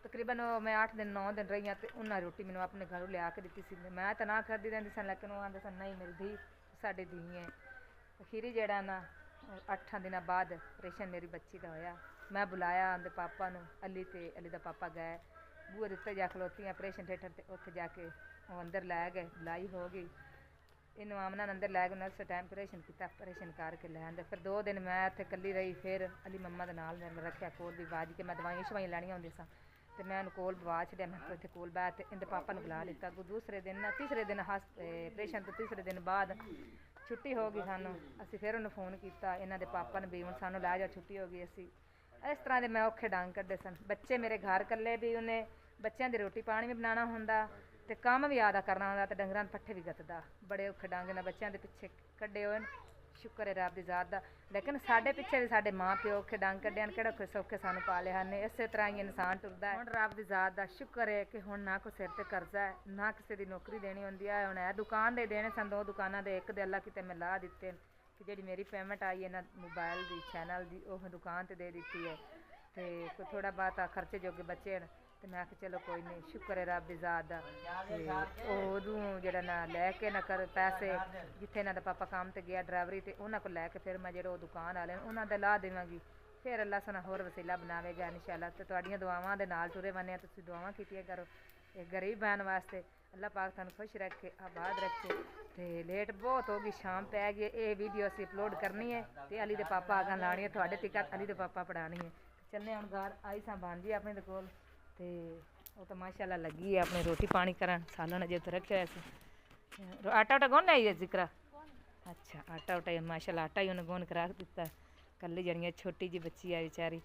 ਤਕਰੀਬਨ ਮੈਂ 8 ਦਿਨ 9 ਦਿਨ ਰਹੀ ਹਾਂ ਅਤੇ ਉਹਨਾਂ ਰੋਟੀ ਮੈਨੂੰ ਆਪਣੇ ਘਰੋਂ ਲਿਆ ਕੇ ਦਿੱਤੀ ਸੀ। ਮੈਂ ਤਾਂ ਨਾ ਕਰਦੀ ਰਹਿੰਦੀ ਸਾਂ, ਲੇਕਿਨ ਉਹ ਆਉਂਦੇ ਸਨ ਨਹੀਂ ਮੇਰੀ ਧੀ ਸਾਡੀ ਧੀ ਹੈ। ਅਖੀਰੀ ਨਾ 8 ਦਿਨਾਂ ਬਾਅਦ ਆਪਰੇਸ਼ਨ ਮੇਰੀ ਬੱਚੀ ਦਾ ਹੋਇਆ। ਮੈਂ ਬੁਲਾਇਆ ਉਹਦੇ ਪਾਪਾ ਨੂੰ, ਅਲੀ ਤੇ ਅਲੀ ਦਾ ਪਾਪਾ ਗਏ ਬੂਹੇ ਦੇ ਉੱਤੇ ਜਾ ਖਲੋਤੀਆਂ ਆਪਰੇਸ਼ਨ ਥੀਏਟਰ 'ਤੇ। ਉੱਥੇ ਜਾ ਕੇ ਉਹ ਅੰਦਰ ਲੈ ਗਏ, ਬੁਲਾਈ ਹੋ ਗਈ। ਇਹਨੂੰ ਆਮਨਾ ਅੰਦਰ ਲੈ ਕੇ ਨਰਸ ਟਾਈਮ ਆਪਰੇਸ਼ਨ ਕੀਤਾ, ਆਪਰੇਸ਼ਨ ਕਰਕੇ ਲੈ ਆਂਦੇ। ਫਿਰ 2 ਦਿਨ ਮੈਂ ਉੱਥੇ ਇਕੱਲੀ ਰਹੀ। ਫਿਰ ਅਲੀ ਮੰਮਾ ਦੇ ਨਾਲ ਮੈਂ ਰੱਖਿਆ ਕੋਲ ਵੀ ਬਾਜ ਕੇ, ਮੈਂ ਦਵਾਈਆਂ ਸ਼ਵਾਈਆਂ ਲੈਣੀਆਂ ਹੁੰਦੀਆਂ ਸਾਂ ਅਤੇ ਮੈਂ ਉਹਨੂੰ ਕੋਲ ਬਵਾ ਛੱਡਿਆ। ਮੈਂ ਇੱਥੇ ਕੋਲ ਬਹਿ ਅਤੇ ਇਹਦੇ ਪਾਪਾ ਨੂੰ ਬੁਲਾ ਲਿੱਤਾ। ਤੀਸਰੇ ਦਿਨ ਆਪਰੇਸ਼ਨ ਤੋਂ ਤੀਸਰੇ ਦਿਨ ਬਾਅਦ ਛੁੱਟੀ ਹੋ ਗਈ ਸਾਨੂੰ। ਅਸੀਂ ਫਿਰ ਉਹਨੂੰ ਫੋਨ ਕੀਤਾ ਇਹਨਾਂ ਦੇ ਪਾਪਾ ਨੂੰ ਵੀ ਹੁਣ ਸਾਨੂੰ ਲੈ ਜਾਓ, ਛੁੱਟੀ ਹੋ ਗਈ। ਅਸੀਂ ਇਸ ਤਰ੍ਹਾਂ ਦੇ ਮੈਂ ਔਖੇ ਡੰਗ ਕੱਢੇ ਸਨ। ਬੱਚੇ ਮੇਰੇ ਘਰ ਇਕੱਲੇ ਵੀ, ਉਹਨੇ ਬੱਚਿਆਂ ਦੀ ਰੋਟੀ ਪਾਣੀ ਵੀ ਬਣਾਉਣਾ ਹੁੰਦਾ ਤੇ ਕੰਮ ਵੀ ਆਦਾ ਕਰਨਾ ਹੁੰਦਾ ਤੇ ਡੰਗਰਾਂ ਦੇ ਪੱਠੇ ਵੀ ਗੱਤਦਾ। ਬੜੇ ਔਖੇ ਡੰਗ ਨਾਲ ਬੱਚਿਆਂ ਦੇ ਪਿੱਛੇ ਕੱਢੇ ਹੋਏ। ਸ਼ੁਕਰ ਹੈ ਰੱਬ ਦੀ ਜ਼ਾਤ ਦਾ। ਲੇਕਿਨ ਸਾਡੇ ਪਿੱਛੇ ਵੀ ਸਾਡੇ ਮਾਂ ਪਿਓ ਔਖੇ ਡੰਗ ਕੱਢੇ ਹਨ, ਕਿਹੜਾ ਔਖੇ ਸੌਖੇ ਸਾਨੂੰ ਪਾਲੇ ਹਨ। ਇਸੇ ਤਰ੍ਹਾਂ ਹੀ ਇਨਸਾਨ ਟੁਰਦਾ ਹੈ। ਹੁਣ ਰੱਬ ਦੀ ਜ਼ਾਤ ਦਾ ਸ਼ੁਕਰ ਹੈ ਕਿ ਹੁਣ ਨਾ ਕੋਈ ਸਿਰ ਤੇ ਕਰਜ਼ਾ ਹੈ, ਨਾ ਕਿਸੇ ਦੀ ਨੌਕਰੀ ਦੇਣੀ ਹੁੰਦੀ ਹੈ। ਹੁਣ ਇਹ ਦੁਕਾਨ ਦੇ ਦੇਣੇ ਸਨ, 2 ਦੁਕਾਨਾਂ ਦੇ, ਇੱਕ ਦੇ ਅੱਲਾ ਕਿਤੇ ਮੈਂ ਲਾ ਦਿੱਤੇ ਕਿ ਜਿਹੜੀ ਮੇਰੀ ਪੇਮੈਂਟ ਆਈ ਹੈ ਨਾ ਮੋਬਾਈਲ ਦੀ ਚੈਨਲ ਦੀ, ਉਹ ਮੈਂ ਦੁਕਾਨ ਤੇ ਦੇ ਦਿੱਤੀ ਹੈ ਤੇ ਕੋਈ ਥੋੜਾ ਬਹੁਤਾ ਖਰਚੇ ਜੋਗੇ ਬੱਚੇ ਹਨ। ਤੇ ਮੈਂ ਆਖਿਆ ਚਲੋ ਕੋਈ ਨਹੀਂ, ਸ਼ੁਕਰ ਹੈ ਰੱਬ ਦੀ ਜ਼ਾਤ ਦਾ। ਤੇ ਉਹ ਉਦੋਂ ਜਿਹੜਾ ਨਾ ਲੈ ਕੇ ਨਾ ਕਰ ਪੈਸੇ, ਜਿੱਥੇ ਇਹਨਾਂ ਦਾ ਪਾਪਾ ਕੰਮ ਤੇ ਗਿਆ ਡਰਾਈਵਰੀ, ਤੇ ਉਹਨਾਂ ਕੋਲ ਲੈ ਕੇ ਫਿਰ ਮੈਂ ਜਿਹੜਾ ਉਹ ਦੁਕਾਨ ਵਾਲੇ ਉਹਨਾਂ ਦਾ ਲਾ ਦੇਵਾਂਗੀ। ਫਿਰ ਅੱਲਾ ਸਾਨੂੰ ਹੋਰ ਵਸੀਲਾ ਬਣਾਵੇਗਾ ਇਨਸ਼ਾਅੱਲਾ। ਤੇ ਤੁਹਾਡੀਆਂ ਦੁਆਵਾਂ ਦੇ ਨਾਲ ਟੁਰੇ ਬੰਨੇ, ਤੁਸੀਂ ਦੁਆਵਾਂ ਕੀਤੀਆਂ ਕਰੋ ਇਹ ਗਰੀਬ ਬਹਿਣ ਵਾਸਤੇ। ਅੱਲਾ ਪਾਕ ਤੁਹਾਨੂੰ ਖੁਸ਼ ਰੱਖੇ, ਆਬਾਦ ਰੱਖੇ। ਤੇ ਲੇਟ ਬਹੁਤ ਹੋ ਗਈ, ਸ਼ਾਮ ਪੈ ਗਈ। ਇਹ ਵੀਡੀਓ ਅਸੀਂ ਅਪਲੋਡ ਕਰਨੀ ਹੈ ਤੇ ਅਲੀ ਦੇ ਪਾਪਾ ਆਗਾਂ ਲਾਣੀ ਹੈ, ਤੁਹਾਡੇ ਤੱਕ ਅਲੀ ਦੇ ਪਾਪਾ ਪੜਾਣੀ ਹੈ। ਚੱਲੇ ਹੁਣ ਘਰ ਆਈ ਸਾਂ ਬਾਂਜੀ ਆਪਣੇ ਦੇ ਕੋਲ, ਤੇ ਉਹ ਤਾਂ ਮਾਸ਼ਾਅੱਲਾ ਲੱਗੀ ਹੈ ਆਪਣੇ ਰੋਟੀ ਪਾਣੀ ਕਰਨ। ਸਾਲਣ ਅਜੇ ਉੱਤੇ ਰੱਖਿਆ ਹੋਇਆ ਸੀ। ਆਟਾ ਉਟਾ ਗੁੰਨ ਆਈ ਹੈ ਜ਼ਿਕਰਾ? ਅੱਛਾ, ਆਟਾ ਉਟਾ ਮਾਸ਼ਾਅੱਲਾ ਆਟਾ ਹੀ ਉਹਨੇ ਗੁੰਨ ਕੇ ਰੱਖ ਦਿੱਤਾ। ਕੱਲੀ ਜਣੀਆਂ ਛੋਟੀ ਜਿਹੀ ਬੱਚੀ ਆ ਵਿਚਾਰੀ।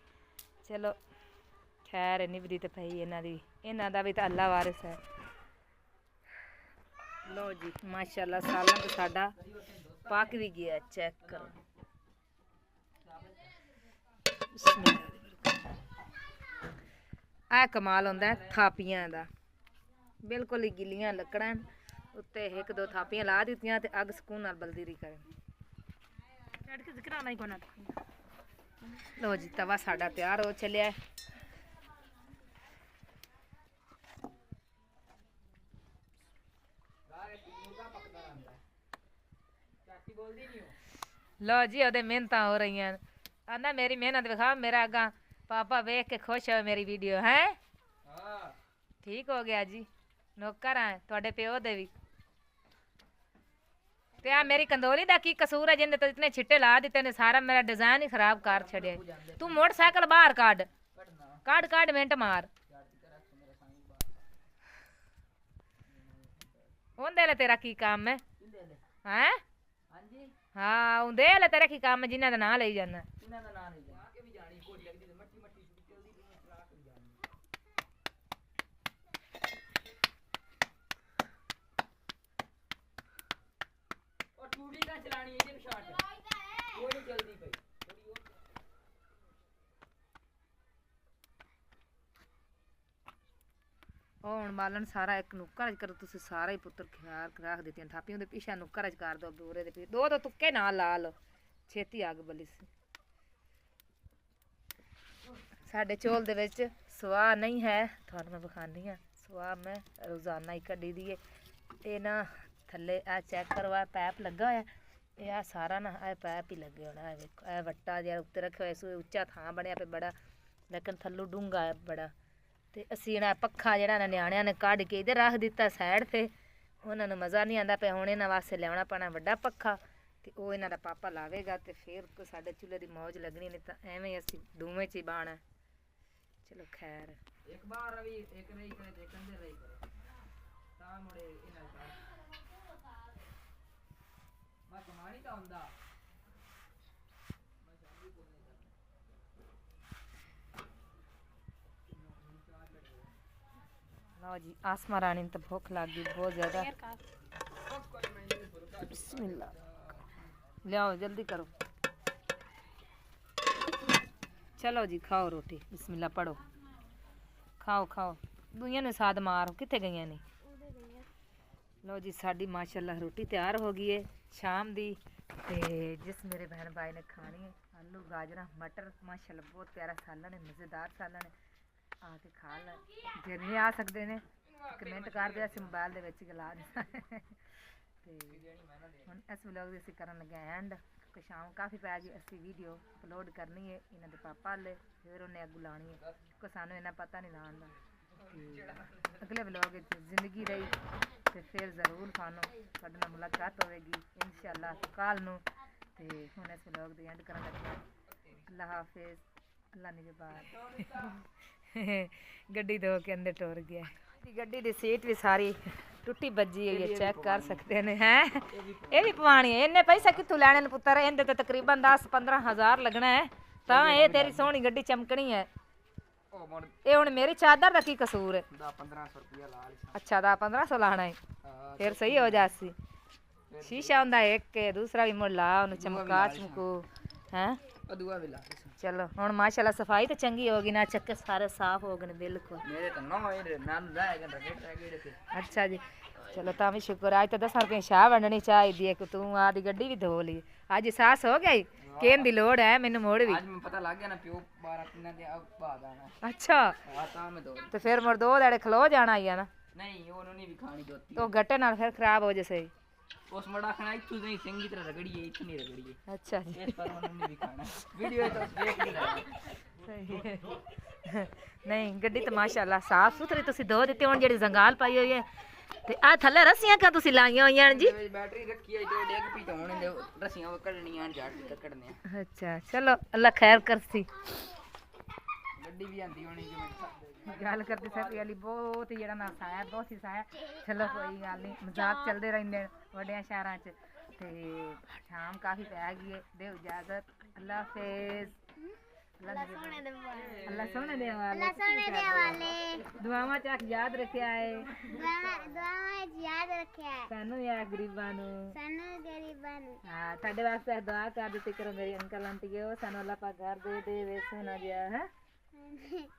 ਚਲੋ ਖੈਰ ਨਿਭਦੀ ਤੇ ਪਈ ਇਹਨਾਂ ਦੀ, ਇਹਨਾਂ ਦਾ ਵੀ ਤਾਂ ਅੱਲਾ ਵਾਰਿਸ ਹੈ। ਲੋ ਜੀ ਮਾਸ਼ਾਅੱਲਾ ਸਾਲਣ ਤਾਂ ਸਾਡਾ ਪੱਕ ਵੀ ਗਿਆ। ਚੈੱਕ ਕਰੋ, ਆ ਕਮਾਲ ਹੁੰਦਾ ਥਾਪੀਆਂ ਦਾ। ਬਿਲਕੁਲ ਹੀ ਗਿੱਲੀਆਂ ਲੱਕੜਾਂ ਉੱਤੇ 1-2 ਥਾਪੀਆਂ ਲਾ ਦਿੱਤੀਆਂ ਤੇ ਅੱਗ ਸਕੂਨ ਨਾਲ ਬਲਦੀ ਰਹੀ ਕਰੇ। ਲੋ ਜੀ ਤਵਾ ਸਾਡਾ ਤਿਆਰ ਹੋ ਚੱਲਿਆ। ਲੋ ਜੀ ਉਹਦੇ ਮਿਹਨਤਾਂ ਹੋ ਰਹੀਆਂ। ਆਂਦਾ ਮੇਰੀ ਮਿਹਨਤ ਵਿਖਾ, ਮੇਰਾ ਅੱਗਾ ਪਾਪਾ ਵੇਖ ਕੇ ਖੁਸ਼ ਹੋ ਮੇਰੀ ਵੀਡੀਓ ਹੈ। ਠੀਕ ਹੋ ਗਿਆ ਜੀ, ਨੌਕਰ ਆ ਤੁਹਾਡੇ ਪਿਓ ਦੇ ਵੀ। ਤੇ ਆ ਮੇਰੀ ਕੰਦੋਰੀ ਦਾ ਕੀ ਕਸੂਰ ਹੈ ਜਿੰਨੇ ਤੋਂ ਇਤਨੇ ਛਿੱਟੇ ਲਾ ਦਿੱਤੇ ਨੇ, ਸਾਰਾ ਮੇਰਾ ਡਿਜ਼ਾਈਨ ਹੀ ਖਰਾਬ ਕਰ ਛੱਡਿਆ। ਤੂੰ ਮੋਟਰਸਾਈਕਲ ਬਾਹਰ ਕੱਢ ਕੱਢ ਕੱਢ ਮਿੰਟ ਮਾਰ। ਉਹਦੇ ਲਈ ਤੇਰਾ ਕੀ ਕੰਮ ਹੈ? ਹੈਂ? ਹਾਂ ਉਹਦੇ ਲਈ ਤੇਰਾ ਕੀ ਕੰਮ ਜਿਨ੍ਹਾਂ ਦਾ ਨਾਂ ਲਈ ਜਾਂਦਾ? ਹੁਣ ਬਾਲਣ ਸਾਰਾ ਇੱਕ ਨੁੱਕਰ ਕਰੋ ਤੁਸੀਂ, ਸਾਰਾ ਹੀ ਪੁੱਤਰ ਖਿਆਰ ਰੱਖ ਦਿੱਤੀਆਂ ਥਾਪੀਆਂ। ਉਹਦੇ ਪਿੱਛੇ ਨੁੱਕਰ ਕਰ ਦੋ, ਬੋਰੇ ਦੇ 2 ਤੁੱਕੇ ਨਾਲ ਲਾ ਲਓ, ਛੇਤੀ ਅੱਗ ਬਲੀ ਸੀ। ਸਾਡੇ ਚੌਲ ਦੇ ਵਿੱਚ ਸਵਾਹ ਨਹੀਂ ਹੈ, ਤੁਹਾਨੂੰ ਮੈਂ ਵਿਖਾਉਂਦੀ ਹਾਂ। ਸਵਾਹ ਮੈਂ ਰੋਜ਼ਾਨਾ ਹੀ ਕੱਢੀ ਦੀ ਹੈ। ਇਹ ਨਾ ਥੱਲੇ ਆ ਚੈੱਕ ਕਰੋ, ਆ ਪੈਪ ਲੱਗਾ ਹੋਇਆ। ਇਹ ਆ ਸਾਰਾ ਨਾ ਇਹ ਪੈਪ ਹੀ ਲੱਗੇ ਹੋਣਾ। ਇਹ ਵੇਖੋ ਇਹ ਵੱਟਾ ਜਿਹੜਾ ਉੱਤੇ ਰੱਖਿਆ ਹੋਇਆ ਸੀ, ਉੱਚਾ ਥਾਂ ਬਣਿਆ ਪਿਆ ਬੜਾ, ਲੇਕਿਨ ਥੱਲੋਂ ਡੂੰਘਾ ਹੈ ਬੜਾ। ਤੇ ਅਸੀਂ ਇਹਨਾਂ ਪੱਖਾ ਜਿਹੜਾ ਨਾ ਨਿਆਣਿਆਂ ਨੇ ਕੱਢ ਕੇ ਇੱਧਰ ਰੱਖ ਦਿੱਤਾ ਸਾਈਡ ਤੇ। ਉਹਨਾਂ ਨੂੰ ਮਜ਼ਾ ਨਹੀਂ ਆਉਂਦਾ ਪਿਆ। ਹੁਣ ਇਹਨਾਂ ਵਾਸਤੇ ਲਿਆਉਣਾ ਪੈਣਾ ਵੱਡਾ ਪੱਖਾ, ਤੇ ਉਹ ਇਹਨਾਂ ਦਾ ਪਾਪਾ ਲਾਵੇਗਾ ਤੇ ਫਿਰ ਸਾਡੇ ਚੁੱਲ੍ਹੇ ਦੀ ਮੌਜ ਲੱਗਣੀ। ਨਹੀਂ ਤਾਂ ਐਵੇਂ ਅਸੀਂ ਦੋਵੇਂ 'ਚ ਹੀ ਬਾਣਾ। ਚਲੋ ਖੈਰ ਇੱਕ ਬਾਰ ਰਵੀ ਇੱਕ ਨਹੀਂ ਕਰੇ ਤੇ ਕੰਦੇ ਰਹੀ ਕਰੇ ਤਾਂ ਮੁੜੇ ਇਹਨਾਂ ਦਾ ਮੈਂ ਕਮਾਣੀ ਤਾਂ ਹੁੰਦਾ। ਲਓ ਜੀ ਆਸਮਾ ਰਾਣੀ ਨੂੰ ਤਾਂ ਭੁੱਖ ਲੱਗ ਗਈ ਬਹੁਤ ਜ਼ਿਆਦਾ। ਬਿਸਮਿल्लाह ਲਿਆਓ ਜਲਦੀ ਕਰੋ। चलो जी खाओ रोटी, बिस्मिल्लाह पढ़ो, खाओ खाओ। दुइयां ने साथ मारो कितने गई नहीं। लो जी साड़ी माशाल्लाह रोटी तैयार हो गई है शाम दी। ते जिस मेरे बहन भाई ने खानी है आलू गाजर मटर माशाल्लाह बहुत प्यारा सालन है, मज़ेदार सालन है। आके खा ला जे नहीं आ सकते ने कमेंट कर दे, मोबाइल दे विच गला ते हुण इस व्लॉग दे असीं करन लगे एंड कि शाम काफ़ी पै गई। असी वीडियो अपलोड करनी है इन्हां दे पापा वाले, फिर उन्हें अगू लानी है को सानू इन्ना पता नहीं लाने का। अगले व्लॉग जिंदगी रही तो फिर ज़रूर थानू साडे नाल मुलाकात होगी इंशाअल्लाह कल नू। ते हुण इस व्लॉग दी एंड करन लगे। अल्लाह हाफिज़, अल्लाह निगहबान। गड्डी धो के अंदर टुर गया। गड्डी दी सीट भी सारी टुट्टी बजी हुई है, चेक कर सकते हैं। ये भी पवानी है। इन्ने पैसा कितों लैने ने पुत्तर? इनके तो तकरीबन 10-15 हज़ार लगना है। ਤਾਂ ਇਹ ਤੇਰੀ ਸੋਹਣੀ ਗੱਡੀ ਚਮਕਣੀ ਹੈ। ਉਹ ਮੁੜ ਇਹ ਹੁਣ ਮੇਰੀ ਚਾਦਰ ਦਾ ਕੀ ਕਸੂਰ ਹੈ? 10-1500 ਰੁਪਇਆ ਲਾ ਲਈ ਅੱਛਾ ਦਾ 1500 ਲਾਣਾ ਹੈ, ਹਾਂ ਫਿਰ ਸਹੀ ਹੋ ਜਾਸੀ। ਸ਼ੀਸ਼ਾ ਹੁੰਦਾ ਇੱਕ ਕੇ ਦੂਸਰਾ ਵੀ ਮੁੜ ਲਾ ਉਹਨੂੰ ਚਮਕਾ ਚਮਕੂ ਹੈ। ਅਦੂਆ ਵੀ ਲਾ ਲਈ ਚਲੋ ਹੁਣ ਮਾਸ਼ਾਅੱਲਾ ਸਫਾਈ ਤਾਂ ਚੰਗੀ ਹੋ ਗਈ ਨਾ, ਚੱਕੇ ਸਾਰੇ ਸਾਫ਼ ਹੋ ਗਏ ਨੇ ਬਿਲਕੁਲ। ਮੇਰੇ ਤਾਂ ਨਾ ਇਹ ਨਾਲ ਰਹਿ ਗਿਆ ਰਗੇੜ ਤੇ ਅੱਛਾ ਜੀ ਚਲੋ ਤਾਂ ਵੀ ਸ਼ੁਕਰ। ਅੱਜ ਤਾਂ 10 ਰੁਪਏ ਸ਼ਾਹ ਵੰਡਣੀ ਚਾਹੀਦੀ ਹੈ ਕਿ ਤੂੰ ਆਦੀ ਗੱਡੀ ਵੀ ਧੋ ਲਈ। ਅੱਜ ਸਾਸ ਹੋ ਗਈ ਕਹਿਣ ਦੀ ਲੋੜ ਹੈ ਮੈਨੂੰ ਮੋੜ ਵੀ। ਅੱਜ ਮੈਨੂੰ ਪਤਾ ਲੱਗ ਗਿਆ ਨਾ ਪਿਓ 12 ਕਿੰਨਾ ਦੇ ਬਾਅਦ ਆਣਾ। ਅੱਛਾ ਆ ਤਾਂ ਮੈਂ ਦੋ ਤੇ ਫਿਰ ਮੁੜ 2 ਦਿਹਾੜੇ ਖਲੋ ਜਾਣਾ ਹੀ ਆ ਨਾ। ਨਹੀਂ ਉਹਨੂੰ ਨਹੀਂ ਵੀ ਖਾਣੀ ਦੋਤੀ ਉਹ ਗੱਟੇ ਨਾਲ ਫਿਰ ਖਰਾਬ ਹੋ ਜਸੇ। ਉਸ ਮੜਾ ਖਾਣਾ ਇੱਥੋਂ ਨਹੀਂ ਚੰਗੀ ਤਰ੍ਹਾਂ ਰਗੜੀਏ, ਇੱਥੋਂ ਨਹੀਂ ਰਗੜੀਏ ਅੱਛਾ ਜੀ ਇਸ ਪਰ ਉਹਨੂੰ ਨਹੀਂ ਵੀ ਖਾਣਾ। ਵੀਡੀਓ ਤਾਂ ਵੇਖ ਨਹੀਂ ਲੈਣਾ। ਸਹੀ ਹੈ। ਨਹੀਂ ਗੱਡੀ ਤਾਂ ਮਾਸ਼ਾਅੱਲਾ ਸਾਫ਼ ਸੁਥਰੀ ਤੁਸੀਂ ਧੋ ਦਿੱਤੀ। ਹੁਣ ਜਿਹੜੀ ਜ਼ੰਗਾਲ ਪਾਈ ਹੋਈ ਹੈ ਤੇ ਆ ਥੱਲੇ ਰੱਸੀਆਂ ਕਾ ਤੁਸੀਂ ਲਾਈਆਂ ਹੋਈਆਂ ਨੇ ਜੀ? ਇਹਦੇ ਵਿੱਚ ਬੈਟਰੀ ਰੱਖੀ ਹੈ ਜੋ ਡਿੱਗ ਪਈ ਤਾਂ ਹੁਣ ਇਹਦੇ ਰੱਸੀਆਂ ਉਹ ਕੱਢਣੀਆਂ ਝਾੜ ਕੇ ਕੱਢਣੇ ਆ। ਅੱਛਾ ਚਲੋ ਅੱਲਾ ਖੈਰ ਕਰਸੀ। ਗੱਡੀ ਵੀ ਆਂਦੀ ਹੋਣੀ ਜਿਵੇਂ ਗੱਲ ਕਰਦੇ ਸਰ ਵਾਲੀ ਬਹੁਤ ਹੀ ਜਿਹੜਾ ਨਾ ਸਾਇਆ ਬਹੁਤ ਹੀ ਸਾਇਆ। ਚਲੋ ਕੋਈ ਗੱਲ ਨਹੀਂ ਮਜ਼ਾਕ ਚੱਲਦੇ ਰਹਿੰਦੇ ਨੇ ਵੱਡਿਆਂ ਸ਼ਹਿਰਾਂ 'ਚ। ਤੇ ਸ਼ਾਮ ਕਾਫੀ ਪੈ ਗਈ ਹੈ, ਦਿਓ ਇਜਾਜ਼ਤ। ਅੱਲਾ ਹਾਫਿਜ਼। ਅੱਲਾ ਸੋਹਣੇ ਦੇ ਵਾਲੇ ਦੁਆਵਾਂ ਚ ਯਾਦ ਰੱਖਿਆ ਹੈ, ਸਾਨੂੰ ਯਾ ਗਰੀਬਾਂ ਨੂੰ। ਹਾਂ ਤੁਹਾਡੇ ਵਾਸਤੇ ਦੁਆ ਕਰ ਦਿੱਤੀ ਕਰੋ ਮੇਰੀ ਅੰਕਲ ਆਂਟੀ ਉਹ ਸਾਨੂੰ ਅੱਲਾ ਪਾਕ ਘਰ ਦੇ ਦੇਵੇ ਸੋਨਾ ਜਿਹਾ ਹੈ।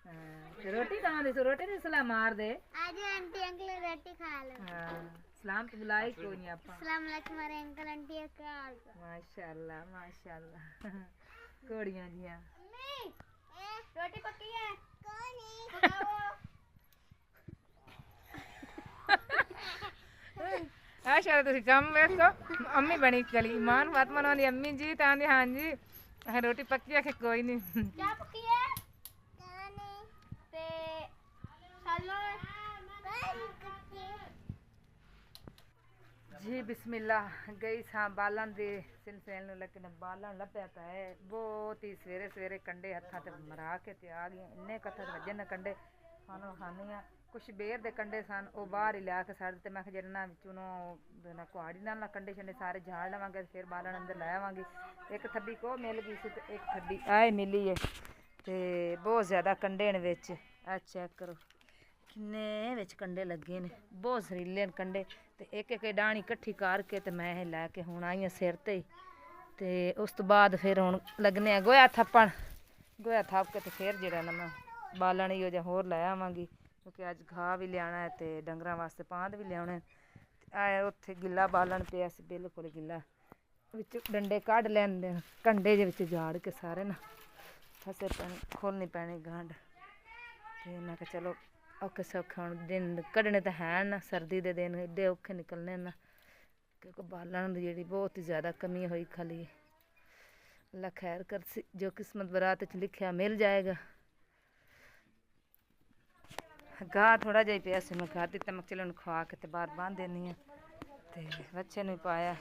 ਹਾਂ ਰੋਟੀ ਕਹਾਂ ਦੇ ਰੋਟੀ ਨਹੀਂ ਸਲਾਮ ਮਾਰ ਦੇ। आज आंटी अंकल रोटी खा लो। ਹਾਂ ਸਲਾਮ ਤੇ ਬੁਲਾਈ ਕੋਈ ਨਹੀਂ ਆਪਾਂ। अस्सलाम वालेकुम हमारे अंकल आंटी का हाल है? ਮਾਸ਼ਾਅੱਲਾ ਮਾਸ਼ਾਅੱਲਾ ਕੋੜੀਆਂ ਜੀਆਂ। रोटी पकी है? पकाओ। ਆਸ਼ਾ ਤੁਸੀਂ ਕੰਮ ਵੇਖੋ ਅੰਮੀ ਬਣੀ ਕਲੀ ਇਮਾਨ ਫਾਤਮਾ ਨਾਲ ਦੀ ਅੰਮੀ ਜੀ ਤਾਂ ਦੀ ਹਾਂ ਜੀ ਰੋਟੀ ਪੱਕੀ ਆ ਕਿ ਕੋਈ ਨਹੀਂ। क्या पकी है? ते सालो जी बिस्मिल्लाह गई सां बालन दे सिलसिले ਨੂੰ ਲੇਕਿਨ ਬਾਲਣ ਲੱਭਿਆ ਤਾਂ ਹੈ ਬਹੁਤ ਹੀ ਸਵੇਰੇ ਸਵੇਰੇ ਕੰਡੇ ਹੱਥਾਂ ਤੇ ਮਰਾ ਕੇ ਤੇ ਆ ਗਈਆਂ। ਇੰਨੇ ਕੱਥਾ ਵੱਜਣ ਕੰਡੇ ਸਾਨੂੰ ਖਾਣੀਆਂ। ਕੁਛ ਬੇਰ ਦੇ ਕੰਡੇ ਸਨ ਉਹ ਬਾਹਰ ਹੀ ਲਿਆ ਕੇ ਛੱਡ ਦਿੱਤੇ। ਮੈਂ ਕਿਹਾ ਜਿਹੜੇ ਨਾ ਵਿੱਚੋਂ ਨਾ ਕੁਹਾੜੀ ਨਾਲ ਕੰਡੇ ਛੰਡੇ ਸਾਰੇ ਝਾੜ ਲਵਾਂਗੇ ਫਿਰ ਬਾਲਣ ਅੰਦਰ ਲੈ ਆਵਾਂਗੇ। ਇੱਕ ਥੱਬੀ ਕੋ ਮਿਲ ਗਈ ਸੀ ਤੇ ਇੱਕ ਥੱਬੀ ਆਏ ਮਿਲੀ ਹੈ ਤੇ ਬਹੁਤ ਜ਼ਿਆਦਾ ਕੰਡੇ ਨੇ ਵਿੱਚ। ਆ ਚੈੱਕ ਕਰੋ ਕਿੰਨੇ ਵਿੱਚ ਕੰਡੇ ਲੱਗੇ ਨੇ, ਬਹੁਤ ਜ਼ਹਿਰੀਲੇ ਨੇ ਕੰਡੇ। ਤੇ ਇੱਕ ਇੱਕ ਡਾਣੀ ਇਕੱਠੀ ਕਰਕੇ ਤੇ ਮੈਂ ਇਹ ਲੈ ਕੇ ਹੁਣ ਆਈ ਹਾਂ ਸਿਰ ਤੇ। ਤੇ ਉਸ ਤੋਂ ਬਾਅਦ ਫਿਰ ਹੁਣ ਲੱਗਨੇ ਆ ਗੋਇਆ ਥੱਪਣ। ਗੋਇਆ ਥੱਪ ਕੇ ਤੇ ਫਿਰ ਜਿਹੜਾ ਨਾ ਮੈਂ ਬਾਲਣ ਹੀ ਉਹ ਜਿਹਾ ਹੋਰ ਲੈ ਆਵਾਂਗੀ ਕਿਉਂਕਿ ਅੱਜ ਘਾਹ ਵੀ ਲਿਆਉਣਾ ਹੈ ਤੇ ਡੰਗਰਾਂ ਵਾਸਤੇ ਪਾਂਦ ਵੀ ਲਿਆਉਣਾ। ਆ ਉੱਥੇ ਗਿੱਲਾ ਬਾਲਣ ਪਿਆ ਸੀ ਬਿਲਕੁਲ ਗਿੱਲਾ, ਵਿੱਚ ਡੰਡੇ ਕੱਢ ਲੈਂਦੇ ਕੰਡੇ ਦੇ ਵਿੱਚ ਝਾੜ ਕੇ ਸਾਰੇ ਨਾ ਫਸੇ ਪੈਣੇ ਖੋਲ੍ਹਣੀ ਪੈਣੀ ਗੰਢ। ਤੇ ਮੈਂ ਕਿਹਾ ਚਲੋ ਔਖੇ ਸੌਖੇ ਹੁਣ ਦਿਨ ਕੱਢਣੇ ਤਾਂ ਹੈ ਨਾ, ਸਰਦੀ ਦੇ ਦਿਨ ਏਡੇ ਔਖੇ ਨਿਕਲਣੇ ਨਾ ਕਿਉਂਕਿ ਬਾਲਣ ਦੀ ਜਿਹੜੀ ਬਹੁਤ ਹੀ ਜ਼ਿਆਦਾ ਕਮੀ ਹੋਈ ਖਾਲੀ। ਅੱਲਾ ਖੈਰ ਕਰ ਜੋ ਕਿਸਮਤ ਬਰਾਤ 'ਚ ਲਿਖਿਆ ਮਿਲ ਜਾਏਗਾ। ਗਾਹ ਥੋੜਾ ਜਿਹਾ ਪਿਆ ਸੀ ਮੈਂ ਖਾ ਦਿੱਤਾ। ਮੈਂ ਚਲੋ ਉਹਨੂੰ ਖਵਾ ਕੇ ਤੇ ਬਾਹਰ ਬੰਨ੍ਹ ਦਿੰਦੀ ਹਾਂ ਤੇ ਬੱਚੇ ਨੂੰ ਵੀ ਪਾਇਆ।